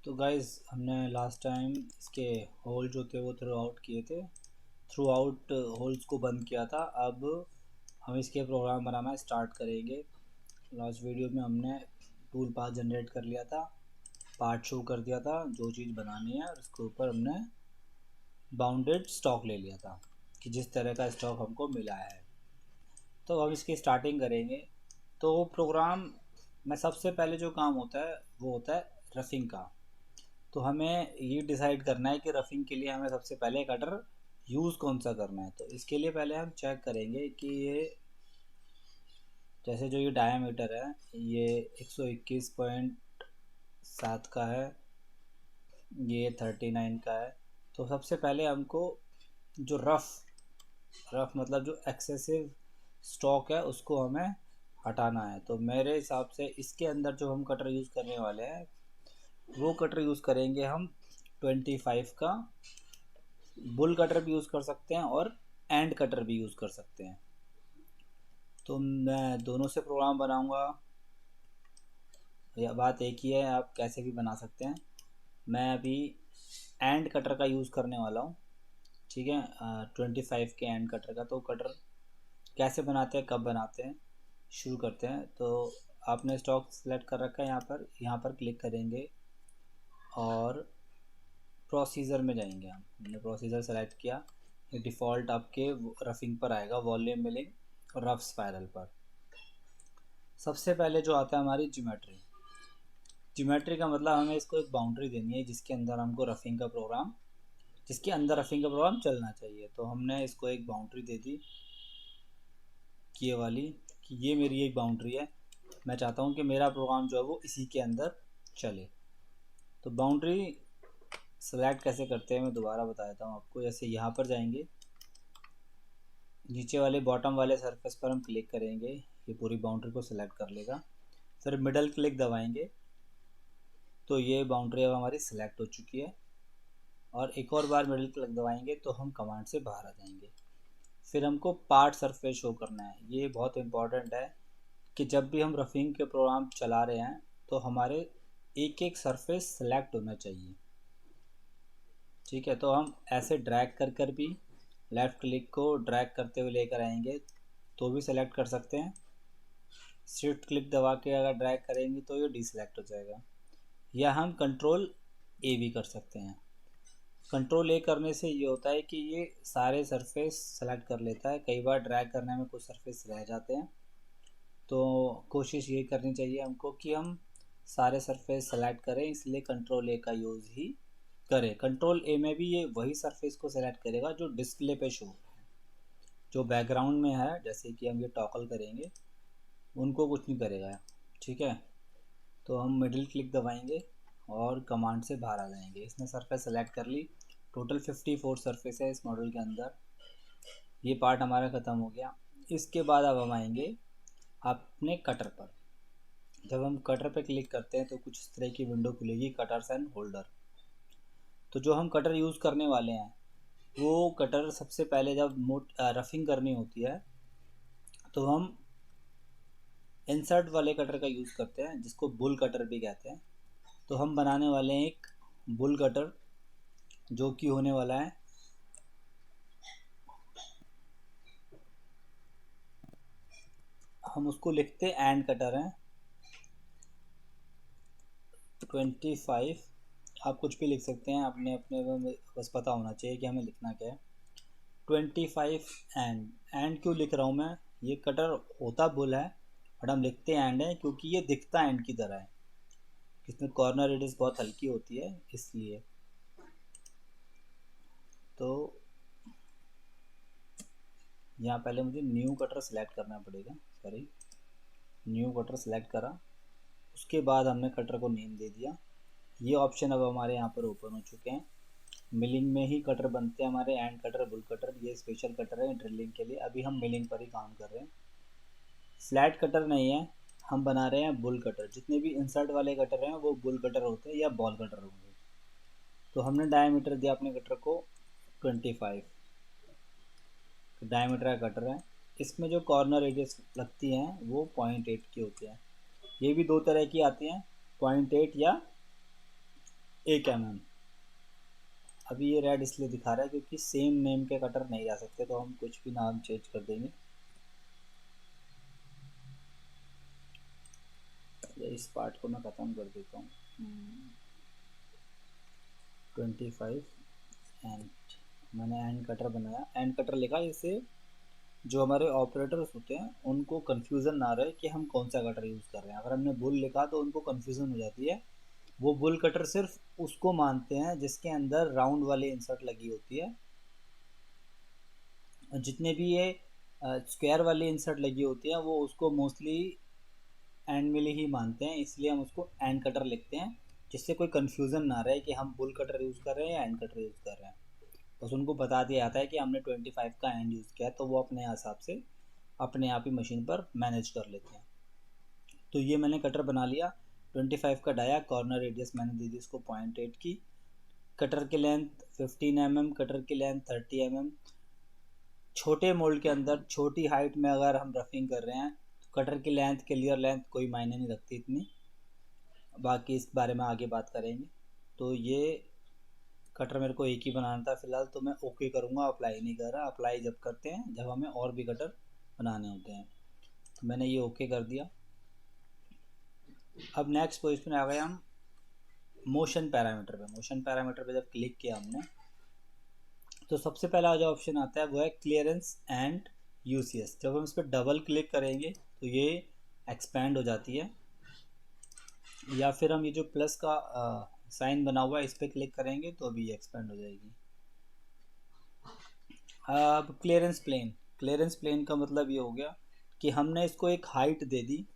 तो गाइज़ हमने last time इसके होल जो थे वो थ्रू आउट किए थे, थ्रू आउट होल्स को बंद किया था। अब हम इसके प्रोग्राम बनाना स्टार्ट करेंगे। लास्ट वीडियो में हमने टूल पाथ जनरेट कर लिया था, पार्ट शो कर दिया था जो चीज़ बनानी है, और उसके ऊपर हमने बाउंडेड स्टॉक ले लिया था कि जिस तरह का स्टॉक हमको मिला है। तो अब इसकी स्टार्टिंग करेंगे। तो प्रोग्राम में सबसे पहले जो काम होता है वो होता है रफिंग का। तो हमें ये डिसाइड करना है कि रफिंग के लिए हमें सबसे पहले कटर यूज़ कौन सा करना है। तो इसके लिए पहले हम चेक करेंगे कि ये जैसे जो ये डायामीटर है ये 121.7 का है, ये 39 का है। तो सबसे पहले हमको जो रफ़ मतलब जो एक्सेसिव स्टॉक है उसको हमें हटाना है। तो मेरे हिसाब से इसके अंदर जो हम कटर यूज़ करने वाले हैं वो कटर यूज़ करेंगे हम 25 का। बुल कटर भी यूज़ कर सकते हैं और एंड कटर भी यूज़ कर सकते हैं। तो मैं दोनों से प्रोग्राम बनाऊंगा, या बात एक ही है, आप कैसे भी बना सकते हैं। मैं अभी एंड कटर का यूज़ करने वाला हूँ, ठीक है। 25 के एंड कटर का। तो कटर कैसे बनाते हैं, कब बनाते हैं, शुरू करते हैं। तो आपने स्टॉक सेलेक्ट कर रखा है, यहाँ पर क्लिक करेंगे और प्रोसीजर में जाएंगे। हमने प्रोसीजर सेलेक्ट किया, ये डिफ़ॉल्ट आपके रफिंग पर आएगा, वॉल्यूम मिलिंग और रफ स्पायरल पर। सबसे पहले जो आता है हमारी ज्योमेट्री। ज्योमेट्री का मतलब हमें इसको एक बाउंड्री देनी है जिसके अंदर रफिंग का प्रोग्राम चलना चाहिए। तो हमने इसको एक बाउंड्री दे दी कि ये वाली, कि ये मेरी एक बाउंड्री है, मैं चाहता हूँ कि मेरा प्रोग्राम जो है वो इसी के अंदर चले। तो बाउंड्री सेलेक्ट कैसे करते हैं मैं दोबारा बता देता हूँ आपको। जैसे यहाँ पर जाएंगे, नीचे वाले बॉटम वाले सरफेस पर हम क्लिक करेंगे, ये पूरी बाउंड्री को सिलेक्ट कर लेगा। फिर मिडल क्लिक दबाएंगे तो ये बाउंड्री अब हमारी सिलेक्ट हो चुकी है। और एक और बार मिडल क्लिक दबाएंगे तो हम कमांड से बाहर आ जाएंगे। फिर हमको पार्ट सरफेस शो करना है। ये बहुत इंपॉर्टेंट है कि जब भी हम रफिंग के प्रोग्राम चला रहे हैं तो हमारे एक एक सरफेस सेलेक्ट होना चाहिए, ठीक है। तो हम ऐसे ड्रैग कर भी लेफ़्ट क्लिक को ड्रैग करते हुए लेकर आएंगे तो भी सेलेक्ट कर सकते हैं। शिफ्ट क्लिक दबा के अगर ड्रैग करेंगे तो ये डिसेलेक्ट हो जाएगा। या हम कंट्रोल ए भी कर सकते हैं। कंट्रोल ए करने से ये होता है कि ये सारे सरफेस सेलेक्ट कर लेता है। कई बार ड्रैग करने में कुछ सरफेस रह जाते हैं, तो कोशिश ये करनी चाहिए हमको कि हम सारे सरफेस सेलेक्ट करें, इसलिए कंट्रोल ए का यूज़ ही करें। कंट्रोल ए में भी ये वही सरफेस को सेलेक्ट करेगा जो डिस्प्ले पे शो है, जो बैकग्राउंड में है। जैसे कि हम ये टॉगल करेंगे, उनको कुछ नहीं करेगा, ठीक है। तो हम मिडिल क्लिक दबाएंगे और कमांड से बाहर आ जाएंगे। इसने सरफेस सेलेक्ट कर ली। टोटल 54 सरफेस है इस मॉडल के अंदर। ये पार्ट हमारा ख़त्म हो गया। इसके बाद अब हम आएंगे अपने कटर पर। जब हम कटर पर क्लिक करते हैं तो कुछ इस तरह की विंडो खुलेगी, कटर्स एंड होल्डर। तो जो हम कटर यूज़ करने वाले हैं वो कटर सबसे पहले जब रफिंग करनी होती है तो हम इंसर्ट वाले कटर का यूज़ करते हैं, जिसको बुल कटर भी कहते हैं। तो हम बनाने वाले हैं एक बुल कटर, जो कि होने वाला है हम उसको लिखते एंड कटर है 25। आप कुछ भी लिख सकते हैं, अपने अपने में बस पता होना चाहिए कि हमें लिखना क्या है। 25 एंड क्यों लिख रहा हूँ मैं, ये कटर होता बुल है बट हम लिखते एंड है क्योंकि ये दिखता एंड की तरह है। इसमें कॉर्नर रेडियस बहुत हल्की होती है इसलिए। तो यहाँ पहले मुझे न्यू कटर सेलेक्ट करना पड़ेगा, सॉरी, न्यू कटर सेलेक्ट करा। उसके बाद हमने कटर को नेम दे दिया। ये ऑप्शन अब हमारे यहाँ पर ओपन हो चुके हैं। मिलिंग में ही कटर बनते हैं हमारे, एंड कटर, बुल कटर। ये स्पेशल कटर है ड्रिलिंग के लिए। अभी हम मिलिंग पर ही काम कर रहे हैं, फ्लैट कटर नहीं है। हम बना रहे हैं बुल कटर। जितने भी इंसर्ट वाले कटर हैं वो बुल कटर होते हैं या बॉल कटर होंगे। तो हमने डायमीटर दिया अपने कटर को 25, डायमीटर का कटर है। इसमें जो कॉर्नर एजेस लगती हैं वो 0.8 की होती हैं। ये भी दो तरह की आती हैं, 0.8 या 1 mm। अभी ये रेड इसलिए दिखा रहा है क्योंकि सेम नेम के कटर नहीं जा सकते, तो हम कुछ भी नाम चेंज कर देंगे। इस पार्ट को मैं ख़त्म कर देता हूँ। 25 एंड मैंने एंड कटर बनाया, एंड कटर लिखा, इससे जो हमारे ऑपरेटर्स होते हैं उनको कन्फ्यूज़न ना रहे कि हम कौन सा कटर यूज़ कर रहे हैं। अगर हमने बुल लिखा तो उनको कन्फ्यूज़न हो जाती है। वो बुल कटर सिर्फ उसको मानते हैं जिसके अंदर राउंड वाली इंसर्ट लगी होती है, और जितने भी ये स्क्वायर वाली इंसर्ट लगी होती है वो उसको मोस्टली एंड मिली ही मानते हैं, इसलिए हम उसको एंड कटर लिखते हैं, जिससे कोई कन्फ्यूज़न ना रहे कि हम बुल कटर यूज़ कर रहे हैं या एंड कटर यूज़ कर रहे हैं। बस उनको बता दिया जाता है कि हमने 25 का एंड यूज़ किया है, तो वो अपने हिसाब से अपने आप ही मशीन पर मैनेज कर लेते हैं। तो ये मैंने कटर बना लिया। 25 का डाया, कॉर्नर रेडियस मैंने दे दी इसको 0.8 की, कटर की लेंथ 15 mm, कटर की लेंथ 30 mm। छोटे मोल्ड के अंदर छोटी हाइट में अगर हम रफिंग कर रहे हैं तो कटर की लेंथ, क्लियर लेंथ कोई मायने नहीं रखती इतनी, बाकी इस बारे में आगे बात करेंगे। तो ये कटर मेरे को एक ही बनाना था फ़िलहाल, तो मैं ओके करूँगा, अप्लाई नहीं कर रहा। अप्लाई जब करते हैं जब हमें और भी कटर बनाने होते हैं। तो मैंने ये ओके कर दिया। अब नेक्स्ट पोजीशन में आ गए हम मोशन पैरामीटर पे। मोशन पैरामीटर पे जब क्लिक किया हमने तो सबसे पहला जो ऑप्शन आता है वो है क्लियरेंस एंड यूसीएस। जब हम इस पर डबल क्लिक करेंगे तो ये एक्सपैंड हो जाती है, या फिर हम ये जो प्लस का साइन बना हुआ है इस पर क्लिक करेंगे तो अभी ये एक्सपैंड हो जाएगी। अब क्लियरेंस प्लेन का मतलब ये हो गया कि हमने इसको एक हाइट दे दी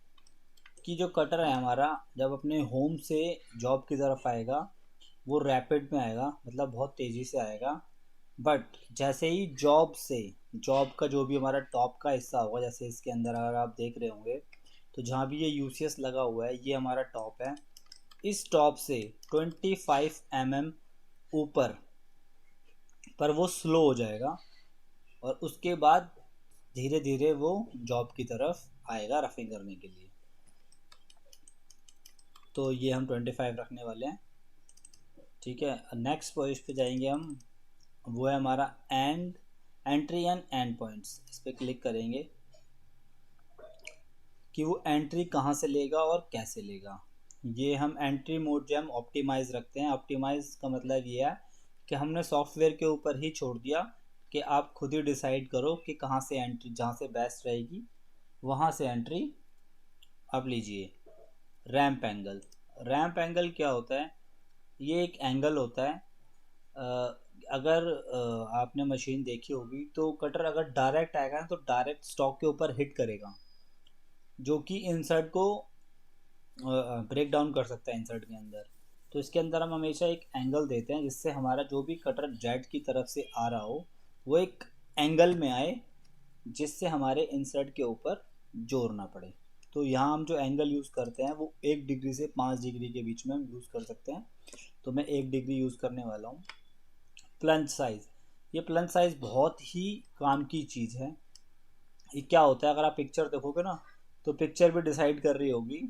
कि जो कटर है हमारा जब अपने होम से जॉब की तरफ आएगा वो रैपिड में आएगा, मतलब बहुत तेज़ी से आएगा। बट जैसे ही जॉब का जो भी हमारा टॉप का हिस्सा होगा, जैसे इसके अंदर अगर आप देख रहे होंगे तो जहाँ भी ये यूसीएस लगा हुआ है ये हमारा टॉप है, इस टॉप से 25 mm ऊपर पर वो स्लो हो जाएगा, और उसके बाद धीरे धीरे वो जॉब की तरफ आएगा रफिंग करने के लिए। तो ये हम 25 रखने वाले हैं, ठीक है। नेक्स्ट पोजीशन पे जाएंगे हम, वो है हमारा एंट्री एंड एंड पॉइंट्स। इस पर क्लिक करेंगे कि वो एंट्री कहाँ से लेगा और कैसे लेगा। ये हम एंट्री मोड जो हम ऑप्टिमाइज रखते हैं। ऑप्टिमाइज का मतलब ये है कि हमने सॉफ्टवेयर के ऊपर ही छोड़ दिया कि आप खुद ही डिसाइड करो कि कहाँ से एंट्री, जहाँ से बेस्ट रहेगी वहाँ से एंट्री आप लीजिए। रैंप एंगल क्या होता है? ये एक एंगल होता है, अगर आपने मशीन देखी होगी तो कटर अगर डायरेक्ट आएगा ना तो डायरेक्ट स्टॉक के ऊपर हिट करेगा, जो कि इंसर्ट को ब्रेक डाउन कर सकता है इंसर्ट के अंदर। तो इसके अंदर हम हमेशा एक एंगल देते हैं जिससे हमारा जो भी कटर जेड की तरफ से आ रहा हो वो एक एंगल में आए, जिससे हमारे इंसर्ट के ऊपर जोर ना पड़े। तो यहाँ हम जो एंगल यूज़ करते हैं वो 1 डिग्री से 5 डिग्री के बीच में हम यूज़ कर सकते हैं। तो मैं 1 डिग्री यूज़ करने वाला हूँ। प्लंज साइज़, ये प्लंज साइज़ बहुत ही काम की चीज़ है। ये क्या होता है, अगर आप पिक्चर देखोगे ना तो पिक्चर भी डिसाइड कर रही होगी।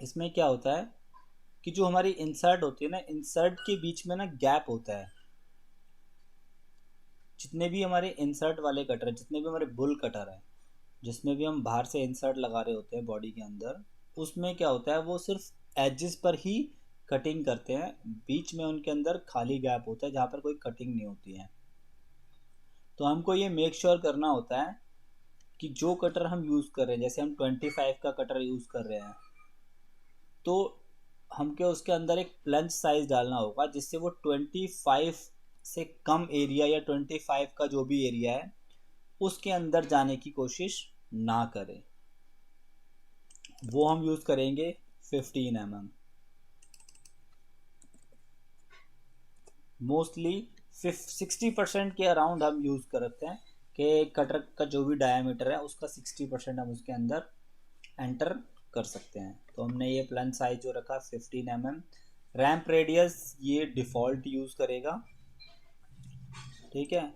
इसमें क्या होता है कि जो हमारी इंसर्ट होती है ना, इंसर्ट के बीच में ना गैप होता है। जितने भी हमारे इंसर्ट वाले कटर, जितने भी हमारे बुल कटर हैं, जिसमें भी हम बाहर से इंसर्ट लगा रहे होते हैं बॉडी के अंदर, उसमें क्या होता है वो सिर्फ एजेस पर ही कटिंग करते हैं। बीच में उनके अंदर खाली गैप होता है जहाँ पर कोई कटिंग नहीं होती है। तो हमको ये मेक श्योर करना होता है कि जो कटर हम यूज़ कर रहे हैं, जैसे हम 25 का कटर यूज़ कर रहे हैं, तो हमको उसके अंदर एक प्लंज साइज डालना होगा जिससे वो 25 से कम एरिया या 25 का जो भी एरिया है उसके अंदर जाने की कोशिश ना करें। वो हम यूज़ करेंगे 15 mm। मोस्टली 60% के अराउंड हम यूज़ करते हैं कि कटर का जो भी डायामीटर है उसका 60% हम उसके अंदर एंटर कर सकते हैं। तो हमने ये प्लंज साइज जो रखा 15 mm। रैंप रेडियस ये डिफ़ॉल्ट यूज़ करेगा, ठीक है।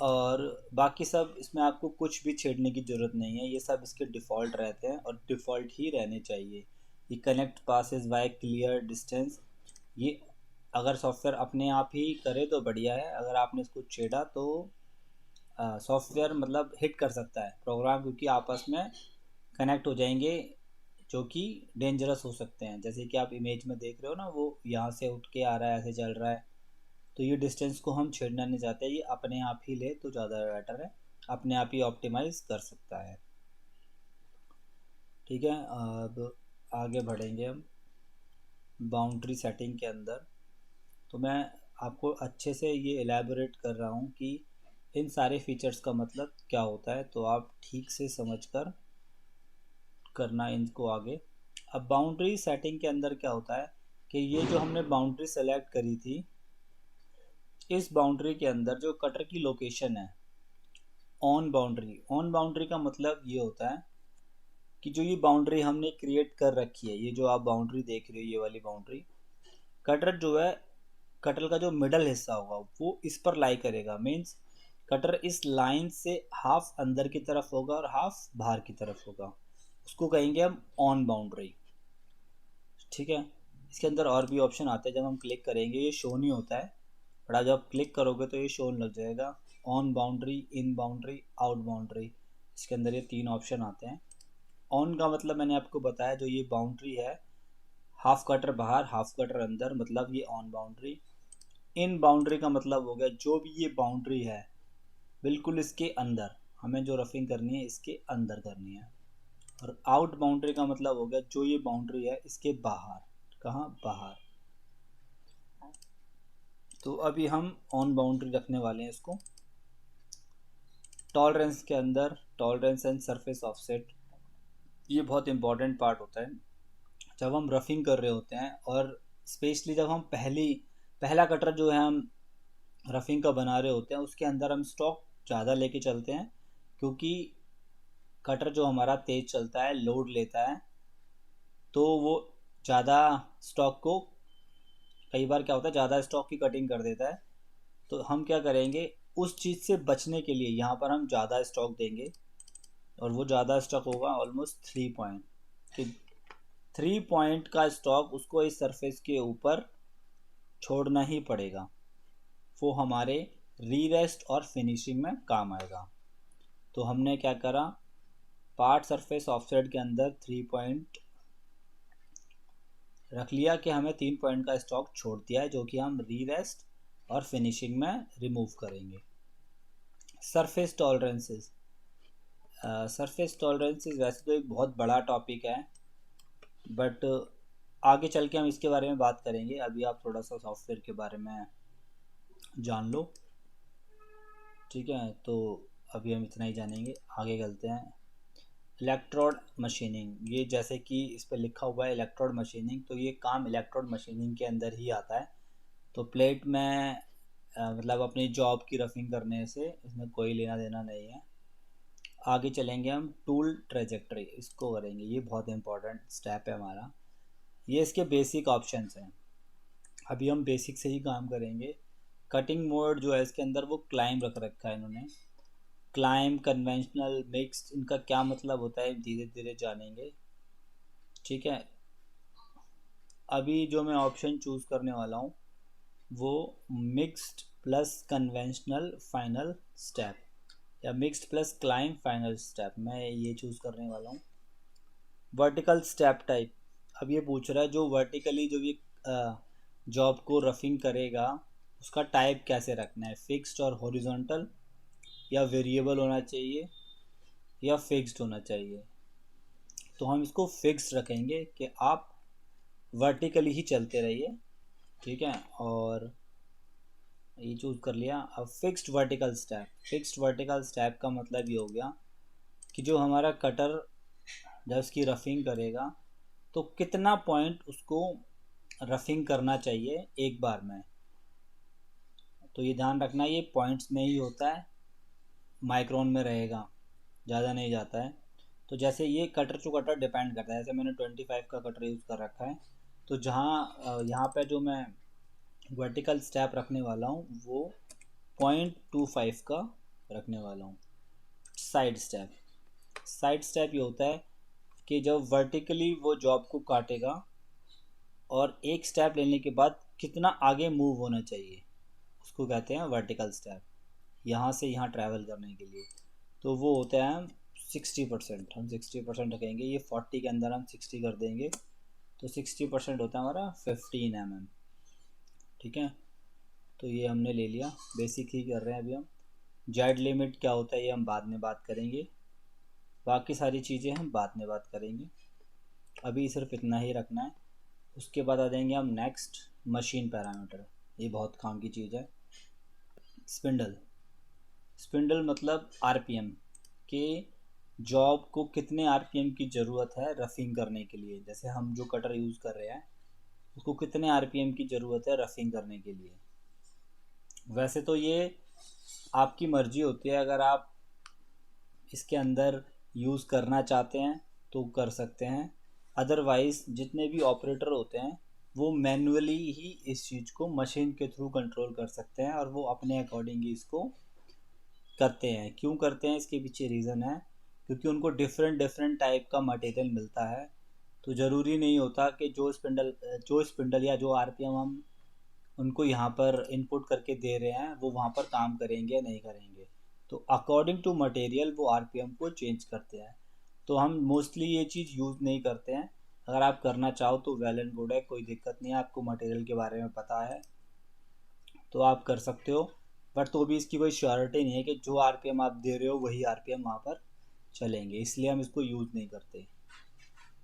और बाकी सब इसमें आपको कुछ भी छेड़ने की ज़रूरत नहीं है, ये सब इसके डिफ़ॉल्ट रहते हैं और डिफ़ॉल्ट ही रहने चाहिए। ये connect passes by clear distance, ये अगर सॉफ्टवेयर अपने आप ही करे तो बढ़िया है, अगर आपने इसको छेड़ा तो सॉफ्टवेयर मतलब हिट कर सकता है प्रोग्राम, क्योंकि आपस में कनेक्ट हो जाएंगे जो कि डेंजरस हो सकते हैं। जैसे कि आप इमेज में देख रहे हो ना, वो यहाँ से उठ के आ रहा है, ऐसे चल रहा है, तो ये डिस्टेंस को हम छेड़ना नहीं चाहते, ये अपने आप ही ले तो ज़्यादा बेटर है, अपने आप ही ऑप्टिमाइज कर सकता है। ठीक है, अब आगे बढ़ेंगे हम बाउंड्री सेटिंग के अंदर। तो मैं आपको अच्छे से ये एलैबोरेट कर रहा हूँ कि इन सारे फीचर्स का मतलब क्या होता है, तो आप ठीक से समझकर करना इनको आगे। अब बाउंड्री सेटिंग के अंदर क्या होता है कि ये जो हमने बाउंड्री सेलेक्ट करी थी, इस बाउंड्री के अंदर जो कटर की लोकेशन है ऑन बाउंड्री का मतलब ये होता है कि जो ये बाउंड्री हमने क्रिएट कर रखी है, ये जो आप बाउंड्री देख रहे हो, ये वाली बाउंड्री, कटर जो है, कटर का जो मिडल हिस्सा होगा वो इस पर लाई करेगा। मीन्स कटर इस लाइन से हाफ अंदर की तरफ होगा और हाफ बाहर की तरफ होगा, उसको कहेंगे हम ऑन बाउंड्री। ठीक है, इसके अंदर और भी ऑप्शन आते हैं, जब हम क्लिक करेंगे ये शो नहीं होता है, बट जब आप क्लिक करोगे तो ये शो लग जाएगा, on boundary, in boundary, out boundary. इसके अंदर ये 3 ऑप्शन आते हैं। ऑन का मतलब मैंने आपको बताया, जो ये बाउंड्री है हाफ कटर बाहर हाफ कटर अंदर, मतलब ये ऑन बाउंड्री। इन बाउंड्री का मतलब हो गया जो भी ये बाउंड्री है बिल्कुल इसके अंदर, हमें जो रफिंग करनी है इसके अंदर करनी है। और आउट बाउंड्री का मतलब हो गया जो ये बाउंड्री है इसके बाहर। कहाँ? बाहर। तो अभी हम ऑन बाउंड्री रखने वाले हैं इसको। टॉलरेंस के अंदर टॉलरेंस एंड सरफेस ऑफसेट, ये बहुत इंपॉर्टेंट पार्ट होता है जब हम रफिंग कर रहे होते हैं, और स्पेशली जब हम पहला कटर जो है हम रफिंग का बना रहे होते हैं, उसके अंदर हम स्टॉक ज़्यादा लेके चलते हैं, क्योंकि कटर जो हमारा तेज़ चलता है, लोड लेता है, तो वो ज़्यादा स्टॉक को, कई बार क्या होता है ज़्यादा स्टॉक की कटिंग कर देता है। तो हम क्या करेंगे, उस चीज़ से बचने के लिए यहाँ पर हम ज़्यादा स्टॉक देंगे, और वो ज़्यादा स्टॉक होगा ऑलमोस्ट 3 पॉइंट, कि 3 पॉइंट का स्टॉक उसको इस सरफेस के ऊपर छोड़ना ही पड़ेगा, वो हमारे रीरेस्ट और फिनिशिंग में काम आएगा। तो हमने क्या करा, पार्ट सरफेस ऑफसेट के अंदर 3 पॉइंट रख लिया कि हमें 3 पॉइंट का स्टॉक छोड़ दिया है, जो कि हम रीरेस्ट और फिनिशिंग में रिमूव करेंगे। सरफेस टॉलरेंसेस, सरफेस टॉलरेंसेस वैसे तो एक बहुत बड़ा टॉपिक है, बट आगे चल के हम इसके बारे में बात करेंगे। अभी आप थोड़ा सा सॉफ्टवेयर के बारे में जान लो। ठीक है, तो अभी हम इतना ही जानेंगे, आगे चलते हैं। इलेक्ट्रोड मशीनिंग, ये जैसे कि इस पर लिखा हुआ है इलेक्ट्रोड मशीनिंग, तो ये काम इलेक्ट्रोड मशीनिंग के अंदर ही आता है। तो प्लेट में मतलब अपनी जॉब की रफिंग करने से इसमें कोई लेना देना नहीं है। आगे चलेंगे हम, टूल ट्रेजेक्टरी, इसको करेंगे, ये बहुत इंपॉर्टेंट स्टेप है हमारा। ये इसके बेसिक ऑप्शंस हैं, अभी हम बेसिक से ही काम करेंगे। कटिंग मोड जो है इसके अंदर वो क्लाइम रख रखा है इन्होंने, क्लाइम, कन्वेंशनल, मिक्स्ड, इनका क्या मतलब होता है धीरे धीरे जानेंगे। ठीक है, अभी जो मैं ऑप्शन चूज़ करने वाला हूँ वो mixed plus conventional final step, या mixed plus claim final step, मैं ये चूज़ करने वाला हूँ। वर्टिकल स्टेप टाइप, अब ये पूछ रहा है जो वर्टिकली जो ये जॉब को रफिंग करेगा उसका टाइप कैसे रखना है, फिक्स्ड और हॉरिजॉन्टल, या वेरिएबल होना चाहिए, या फिक्स्ड होना चाहिए। तो हम इसको फिक्स्ड रखेंगे कि आप वर्टिकली ही चलते रहिए। ठीक है, और ये चूज़ कर लिया। अब fixed vertical step, fixed vertical step का मतलब ये हो गया कि जो हमारा कटर जब उसकी रफिंग करेगा तो कितना पॉइंट उसको रफिंग करना चाहिए एक बार में। तो ये ध्यान रखना, ये पॉइंट्स में ही होता है, माइक्रोन में रहेगा, ज़्यादा नहीं जाता है। तो जैसे ये कटर टू कटर डिपेंड करता है, जैसे मैंने 25 का कटर यूज़ कर रखा है, तो जहाँ यहाँ पे जो मैं वर्टिकल स्टेप रखने वाला हूँ वो 0.25 का रखने वाला हूँ। साइड स्टेप, साइड स्टेप ये होता है कि जब वर्टिकली वो जॉब को काटेगा और एक स्टेप लेने के बाद कितना आगे मूव होना चाहिए, उसको कहते हैं वर्टिकल स्टेप, यहाँ से यहाँ ट्रैवल करने के लिए। तो वो होता है हम 60%, हम 60% रखेंगे, ये 40 के अंदर हम 60 कर देंगे, तो 60% होता है हमारा 15 mm। ठीक है, तो ये हमने ले लिया, बेसिक ही कर रहे हैं अभी हम। जेड लिमिट क्या होता है ये हम बाद में बात करेंगे, बाकी सारी चीज़ें हम बाद में बात करेंगे, अभी सिर्फ इतना ही रखना है। उसके बाद आ जाएंगे हम नेक्स्ट, मशीन पैरामीटर, ये बहुत काम की चीज़ है। स्पिंडल, स्पिंडल मतलब आरपीएम के, जॉब को कितने आरपीएम की ज़रूरत है रफिंग करने के लिए, जैसे हम जो कटर यूज़ कर रहे हैं उसको कितने आरपीएम की ज़रूरत है रफिंग करने के लिए। वैसे तो ये आपकी मर्ज़ी होती है, अगर आप इसके अंदर यूज़ करना चाहते हैं तो कर सकते हैं, अदरवाइज़ जितने भी ऑपरेटर होते हैं वो मैन्युअली ही इस चीज़ को मशीन के थ्रू कंट्रोल कर सकते हैं, और वो अपने अकॉर्डिंग ही इसको करते हैं। क्यों करते हैं, इसके पीछे रीज़न है, क्योंकि उनको डिफरेंट डिफरेंट टाइप का मटेरियल मिलता है, तो ज़रूरी नहीं होता कि जो स्पिंडल या जो आरपीएम हम उनको यहाँ पर इनपुट करके दे रहे हैं वो वहाँ पर काम करेंगे या नहीं करेंगे। तो अकॉर्डिंग टू मटेरियल वो आरपीएम को चेंज करते हैं, तो हम मोस्टली ये चीज़ यूज़ नहीं करते हैं। अगर आप करना चाहो तो वेल एंड गुड है, कोई दिक्कत नहीं है, आपको मटेरियल के बारे में पता है तो आप कर सकते हो, बट तो भी इसकी कोई श्योरिटी नहीं है कि जो आरपीएम आप दे रहे हो वही आरपीएम वहाँ पर चलेंगे, इसलिए हम इसको यूज़ नहीं करते।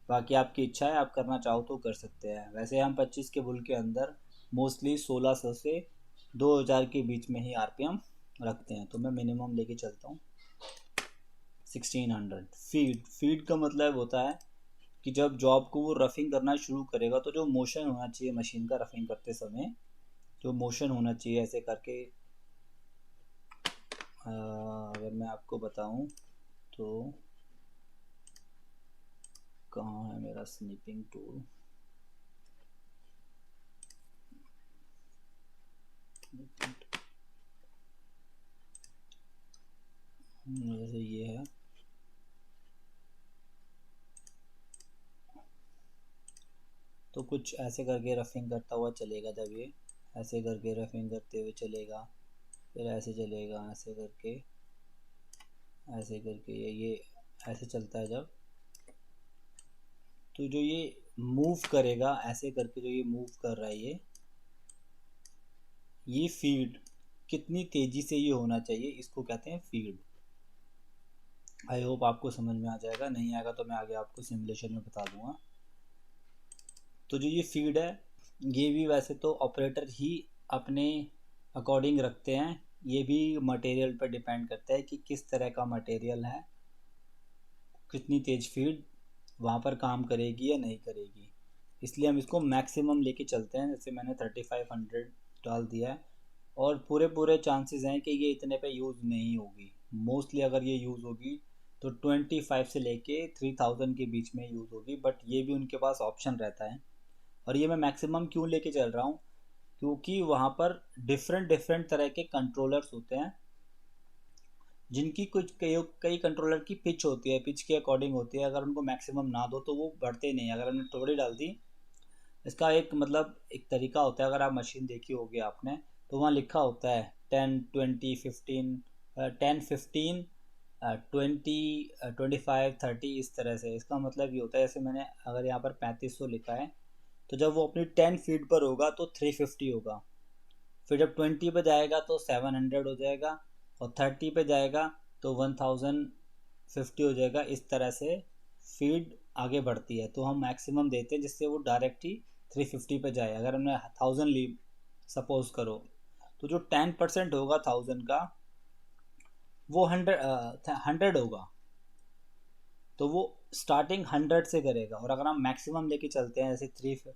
बाकी आपकी इच्छा है, आप करना चाहो तो कर सकते हैं। वैसे हम 25 के बुल के अंदर मोस्टली 1600 से 2000 के बीच में ही आरपीएम रखते हैं, तो मैं मिनिमम लेके चलता हूँ 1600। फीड का मतलब होता है कि जब जॉब को वो रफिंग करना शुरू करेगा तो जो मोशन होना चाहिए मशीन का रफिंग करते समय, जो मोशन होना चाहिए ऐसे करके, अगर मैं आपको बताऊं तो कहाँ है मेरा स्निपिंग टूल, जैसे ये है, तो कुछ ऐसे करके रफिंग करता हुआ चलेगा, जब ये ऐसे करके रफिंग करते हुए चलेगा, फिर ऐसे चलेगा, ऐसे करके ये ऐसे चलता है जब, तो जो ये मूव करेगा ऐसे करके, जो ये मूव कर रहा है ये फीड कितनी तेज़ी से ये होना चाहिए, इसको कहते हैं फीड। आई होप आपको समझ में आ जाएगा, नहीं आएगा तो मैं आगे आपको सिमुलेशन में बता दूंगा। तो जो ये फीड है ये भी वैसे तो ऑपरेटर ही अपने अकॉर्डिंग रखते हैं, ये भी मटेरियल पर डिपेंड करता है कि किस तरह का मटेरियल है, कितनी तेज़ फीड वहाँ पर काम करेगी या नहीं करेगी, इसलिए हम इसको मैक्सिमम लेके चलते हैं। जैसे मैंने 3500 डाल दिया है, और पूरे पूरे चांसेस हैं कि ये इतने पे यूज़ नहीं होगी, मोस्टली अगर ये यूज़ होगी तो 25 से लेके 3000 के बीच में यूज़ होगी, बट ये भी उनके पास ऑप्शन रहता है। और ये मैं मैक्सिमम क्यों लेके चल रहा हूँ, क्योंकि वहाँ पर डिफरेंट डिफरेंट तरह के कंट्रोलर्स होते हैं, जिनकी कुछ कई कंट्रोलर की पिच होती है, पिच के अकॉर्डिंग होती है, अगर उनको मैक्सिमम ना दो तो वो बढ़ते नहीं, अगर हमने थोड़ी डाल दी। इसका एक मतलब एक तरीका होता है, अगर आप मशीन देखी होगी आपने तो वहाँ लिखा होता है 10 20 15, 10 15 20 25 30, इस तरह से। इसका मतलब ये होता है, जैसे मैंने अगर यहाँ पर 3500 लिखा है तो जब वो अपनी 10 फीट पर होगा तो 350 होगा, फिर जब 20 पे जाएगा तो 700 हो जाएगा, और 30 पे जाएगा तो 1050 हो जाएगा। इस तरह से फीड आगे बढ़ती है, तो हम मैक्सिमम देते हैं जिससे वो डायरेक्ट ही 350 पे जाए। अगर हमने 1000 ली सपोज करो, तो जो 10% होगा 1000 का वो 100 होगा, तो वो स्टार्टिंग 100 से करेगा। और अगर हम मैक्सिमम लेके चलते हैं, जैसे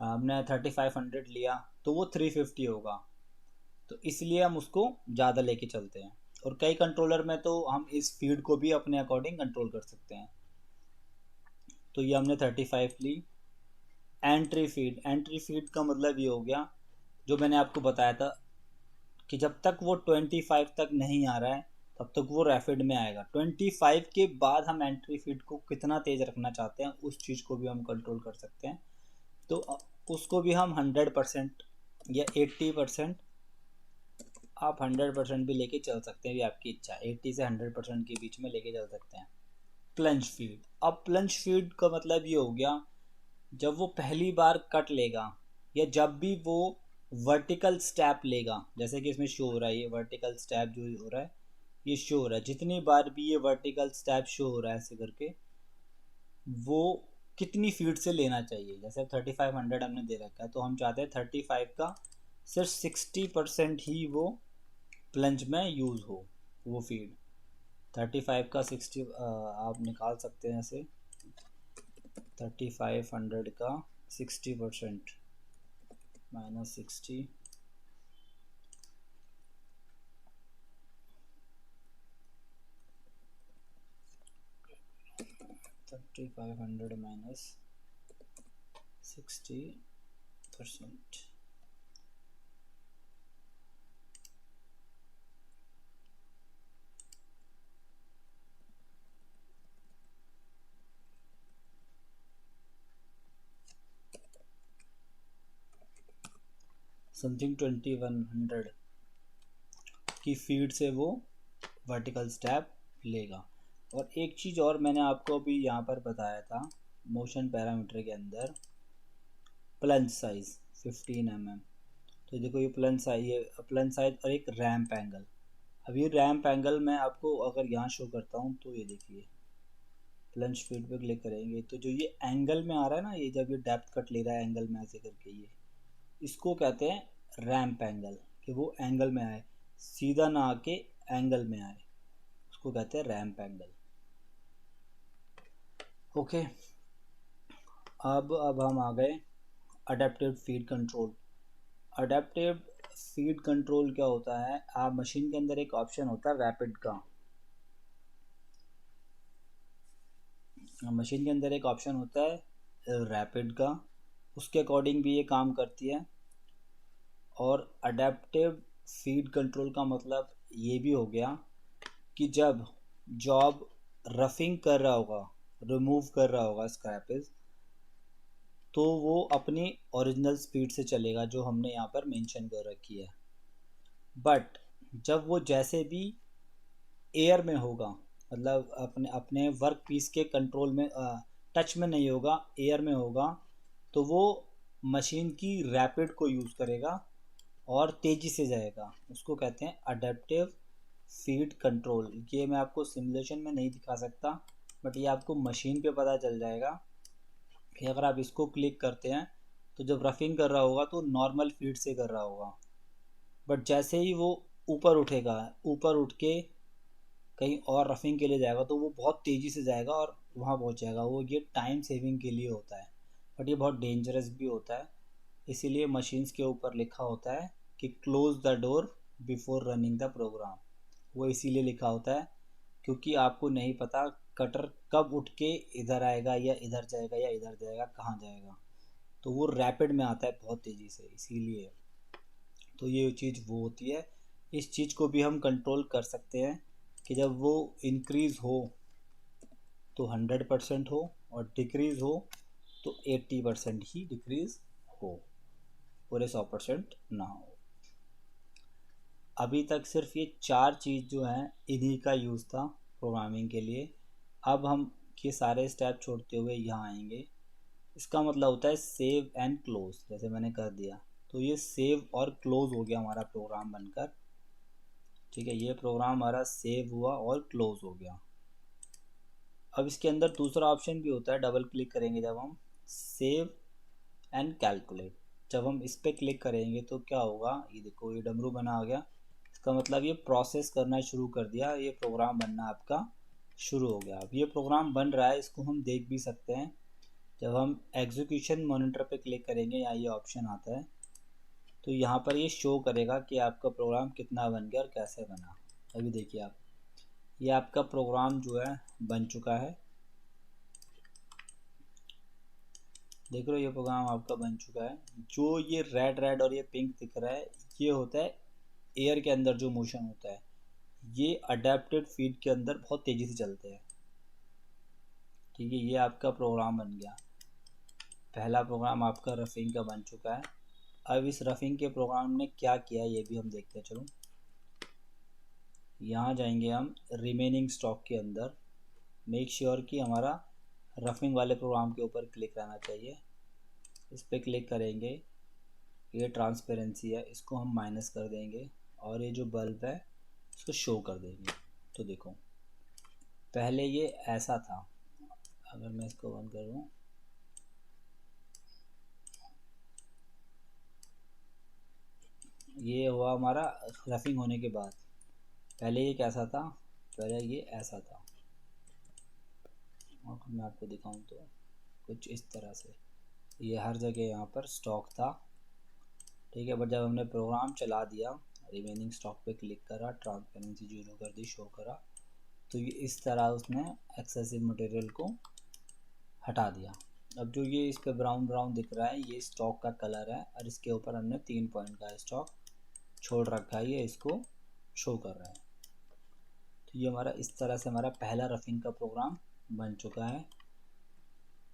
हमने 3500 लिया तो वो 350 होगा, तो इसलिए हम उसको ज़्यादा लेके चलते हैं। और कई कंट्रोलर में तो हम इस फीड को भी अपने अकॉर्डिंग कंट्रोल कर सकते हैं। तो ये हमने 35 ली। एंट्री फीड का मतलब ये हो गया, जो मैंने आपको बताया था कि जब तक वो 25 तक नहीं आ रहा है तब तक वो रैपिड में आएगा। 25 के बाद हम एंट्री फीड को कितना तेज़ रखना चाहते हैं उस चीज़ को भी हम कंट्रोल कर सकते हैं, तो उसको भी हम 100% या 80%, आप 100% भी लेके चल सकते हैं, ये आपकी इच्छा है। 80 से 100% के बीच में लेके चल सकते हैं। प्लंज फीड, अब प्लंज फीड का मतलब ये हो गया, जब वो पहली बार कट लेगा या जब भी वो वर्टिकल स्टेप लेगा, जैसे कि इसमें शो हो रहा है, ये वर्टिकल स्टेप जो हो रहा है ये शो हो रहा है, जितनी बार भी ये वर्टिकल स्टेप शो हो रहा है ऐसे करके, वो कितनी फीट से लेना चाहिए। जैसे 3500 हमने दे रखा है, तो हम चाहते हैं 35 का सिर्फ 60% ही वो प्लंज में यूज़ हो, वो फीड। 35 का 60 आप निकाल सकते हैं ऐसे, 3500 का 60% -60, 3500 -60%। समथिंग 2100 की फीड से वो वर्टिकल स्टेप लेगा। और एक चीज़ और मैंने आपको अभी यहाँ पर बताया था मोशन पैरामीटर के अंदर, प्लंज साइज 15 mm। तो देखो ये प्लंज साइज, ये प्लंज साइज और एक रैम्प एंगल। अब ये रैम्प एंगल मैं आपको अगर यहाँ शो करता हूँ, तो ये देखिए प्लंज फीड पे क्लिक करेंगे तो जो ये एंगल में आ रहा है ना, ये जब ये डेप्थ कट ले रहा है एंगल में ऐसे करके, ये इसको कहते हैं रैम्प एंगल, कि वो एंगल में आए, सीधा ना आके एंगल में आए, उसको कहते हैं रैम्प एंगल। ओके, अब हम आ गए adaptive feed control. Adaptive feed control क्या होता है, आप मशीन के अंदर एक ऑप्शन होता है रैपिड का, मशीन के अंदर एक ऑप्शन होता है रैपिड का, उसके अकॉर्डिंग भी ये काम करती है। और अडेप्टिव फीड कंट्रोल का मतलब ये भी हो गया कि जब जॉब रफिंग कर रहा होगा, रिमूव कर रहा होगा स्क्रैपेज, तो वो अपनी ओरिजिनल स्पीड से चलेगा जो हमने यहाँ पर मेंशन कर रखी है। बट जब वो जैसे भी एयर में होगा, मतलब अपने अपने वर्क पीस के कंट्रोल में टच में नहीं होगा, एयर में होगा, तो वो मशीन की रैपिड को यूज़ करेगा और तेज़ी से जाएगा, उसको कहते हैं अडेप्टिव फीड कंट्रोल। ये मैं आपको सिमुलेशन में नहीं दिखा सकता, बट ये आपको मशीन पे पता चल जाएगा कि अगर आप इसको क्लिक करते हैं तो जब रफिंग कर रहा होगा तो नॉर्मल फीड से कर रहा होगा, बट जैसे ही वो ऊपर उठेगा, ऊपर उठ के कहीं और रफिंग के लिए जाएगा, तो वो बहुत तेज़ी से जाएगा और वहाँ पहुँच जाएगा। वो ये टाइम सेविंग के लिए होता है, बट ये बहुत डेंजरस भी होता है। इसीलिए मशीन्स के ऊपर लिखा होता है कि close the door before running the program. वो इसीलिए लिखा होता है क्योंकि आपको नहीं पता कटर कब उठ के इधर आएगा या इधर जाएगा या इधर जाएगा, कहाँ जाएगा। तो वो रैपिड में आता है बहुत तेज़ी से, इसीलिए। तो ये चीज़ वो होती है। इस चीज़ को भी हम कंट्रोल कर सकते हैं कि जब वो इंक्रीज़ हो तो 100% हो, और डिक्रीज़ हो तो 80% ही डिक्रीज़ हो, पूरे 100% ना हो। अभी तक सिर्फ ये 4 चीज़ जो हैं इन्हीं का यूज़ था प्रोग्रामिंग के लिए। अब हम ये सारे स्टेप छोड़ते हुए यहाँ आएंगे। इसका मतलब होता है सेव एंड क्लोज, जैसे मैंने कर दिया तो ये सेव और क्लोज हो गया हमारा प्रोग्राम बनकर। ठीक है, ये प्रोग्राम हमारा सेव हुआ और क्लोज हो गया। अब इसके अंदर दूसरा ऑप्शन भी होता है, डबल क्लिक करेंगे जब हम, सेव एंड कैलकुलेट। जब हम इस पर क्लिक करेंगे तो क्या होगा, ये देखो ये डमरू बना आ गया। इसका मतलब ये प्रोसेस करना शुरू कर दिया, ये प्रोग्राम बनना आपका शुरू हो गया। अब ये प्रोग्राम बन रहा है, इसको हम देख भी सकते हैं। जब हम एग्जीक्यूशन मॉनिटर पे क्लिक करेंगे, यहाँ ये ऑप्शन आता है, तो यहाँ पर ये शो करेगा कि आपका प्रोग्राम कितना बन गया और कैसे बना। अभी देखिए आप, ये आपका प्रोग्राम जो है बन चुका है। देख रहे हो, ये प्रोग्राम आपका बन चुका है। जो ये रेड रेड और ये पिंक दिख रहा है, ये होता है एयर के अंदर जो मोशन होता है, ये अडेप्टेड फीड के अंदर बहुत तेज़ी से चलते हैं। ठीक है, ये आपका प्रोग्राम बन गया। पहला प्रोग्राम आपका रफिंग का बन चुका है। अब इस रफिंग के प्रोग्राम ने क्या किया ये भी हम देखते हैं। चलो यहाँ जाएंगे हम रिमेनिंग स्टॉक के अंदर, मेक श्योर कि हमारा रफिंग वाले प्रोग्राम के ऊपर क्लिक रहना चाहिए। इस पर क्लिक करेंगे, ये ट्रांसपेरेंसी है इसको हम माइनस कर देंगे और ये जो बल्ब है इसको शो कर देंगे। तो देखो पहले ये ऐसा था, अगर मैं इसको बंद करूँ, ये हुआ हमारा रफिंग होने के बाद। पहले ये कैसा था, पहले ये ऐसा था, और मैं आपको दिखाऊं तो कुछ इस तरह से ये हर जगह यहाँ पर स्टॉक था, ठीक है। बट जब हमने प्रोग्राम चला दिया, रिमेनिंग स्टॉक पे क्लिक करा, ट्रांसपेरेंसी 0 कर दी, शो करा, तो ये इस तरह उसने एक्सेसिव मटेरियल को हटा दिया। अब जो ये इस पे ब्राउन ब्राउन दिख रहा है ये स्टॉक का कलर है, और इसके ऊपर हमने 3 पॉइंट का स्टॉक छोड़ रखा है, ये इसको शो कर रहा है। तो ये हमारा इस तरह से हमारा पहला रफिंग का प्रोग्राम बन चुका है।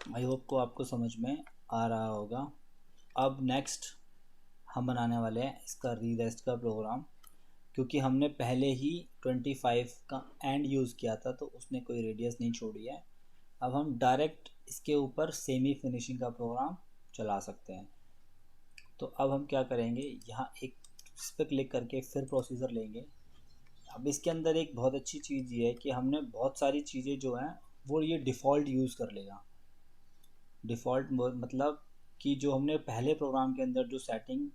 आई होप को आपको समझ में आ रहा होगा। अब नेक्स्ट हम बनाने वाले हैं इसका रीरेस्ट का प्रोग्राम, क्योंकि हमने पहले ही 25 का एंड यूज़ किया था तो उसने कोई रेडियस नहीं छोड़ी है। अब हम डायरेक्ट इसके ऊपर सेमी फिनिशिंग का प्रोग्राम चला सकते हैं। तो अब हम क्या करेंगे, यहाँ एक इस पर क्लिक करके फिर प्रोसीजर लेंगे। अब इसके अंदर एक बहुत अच्छी चीज़ ये है कि हमने बहुत सारी चीज़ें जो हैं वो ये डिफ़ॉल्ट यूज़ कर लेगा। डिफ़ॉल्ट मतलब कि जो हमने पहले प्रोग्राम के अंदर जो सेटिंग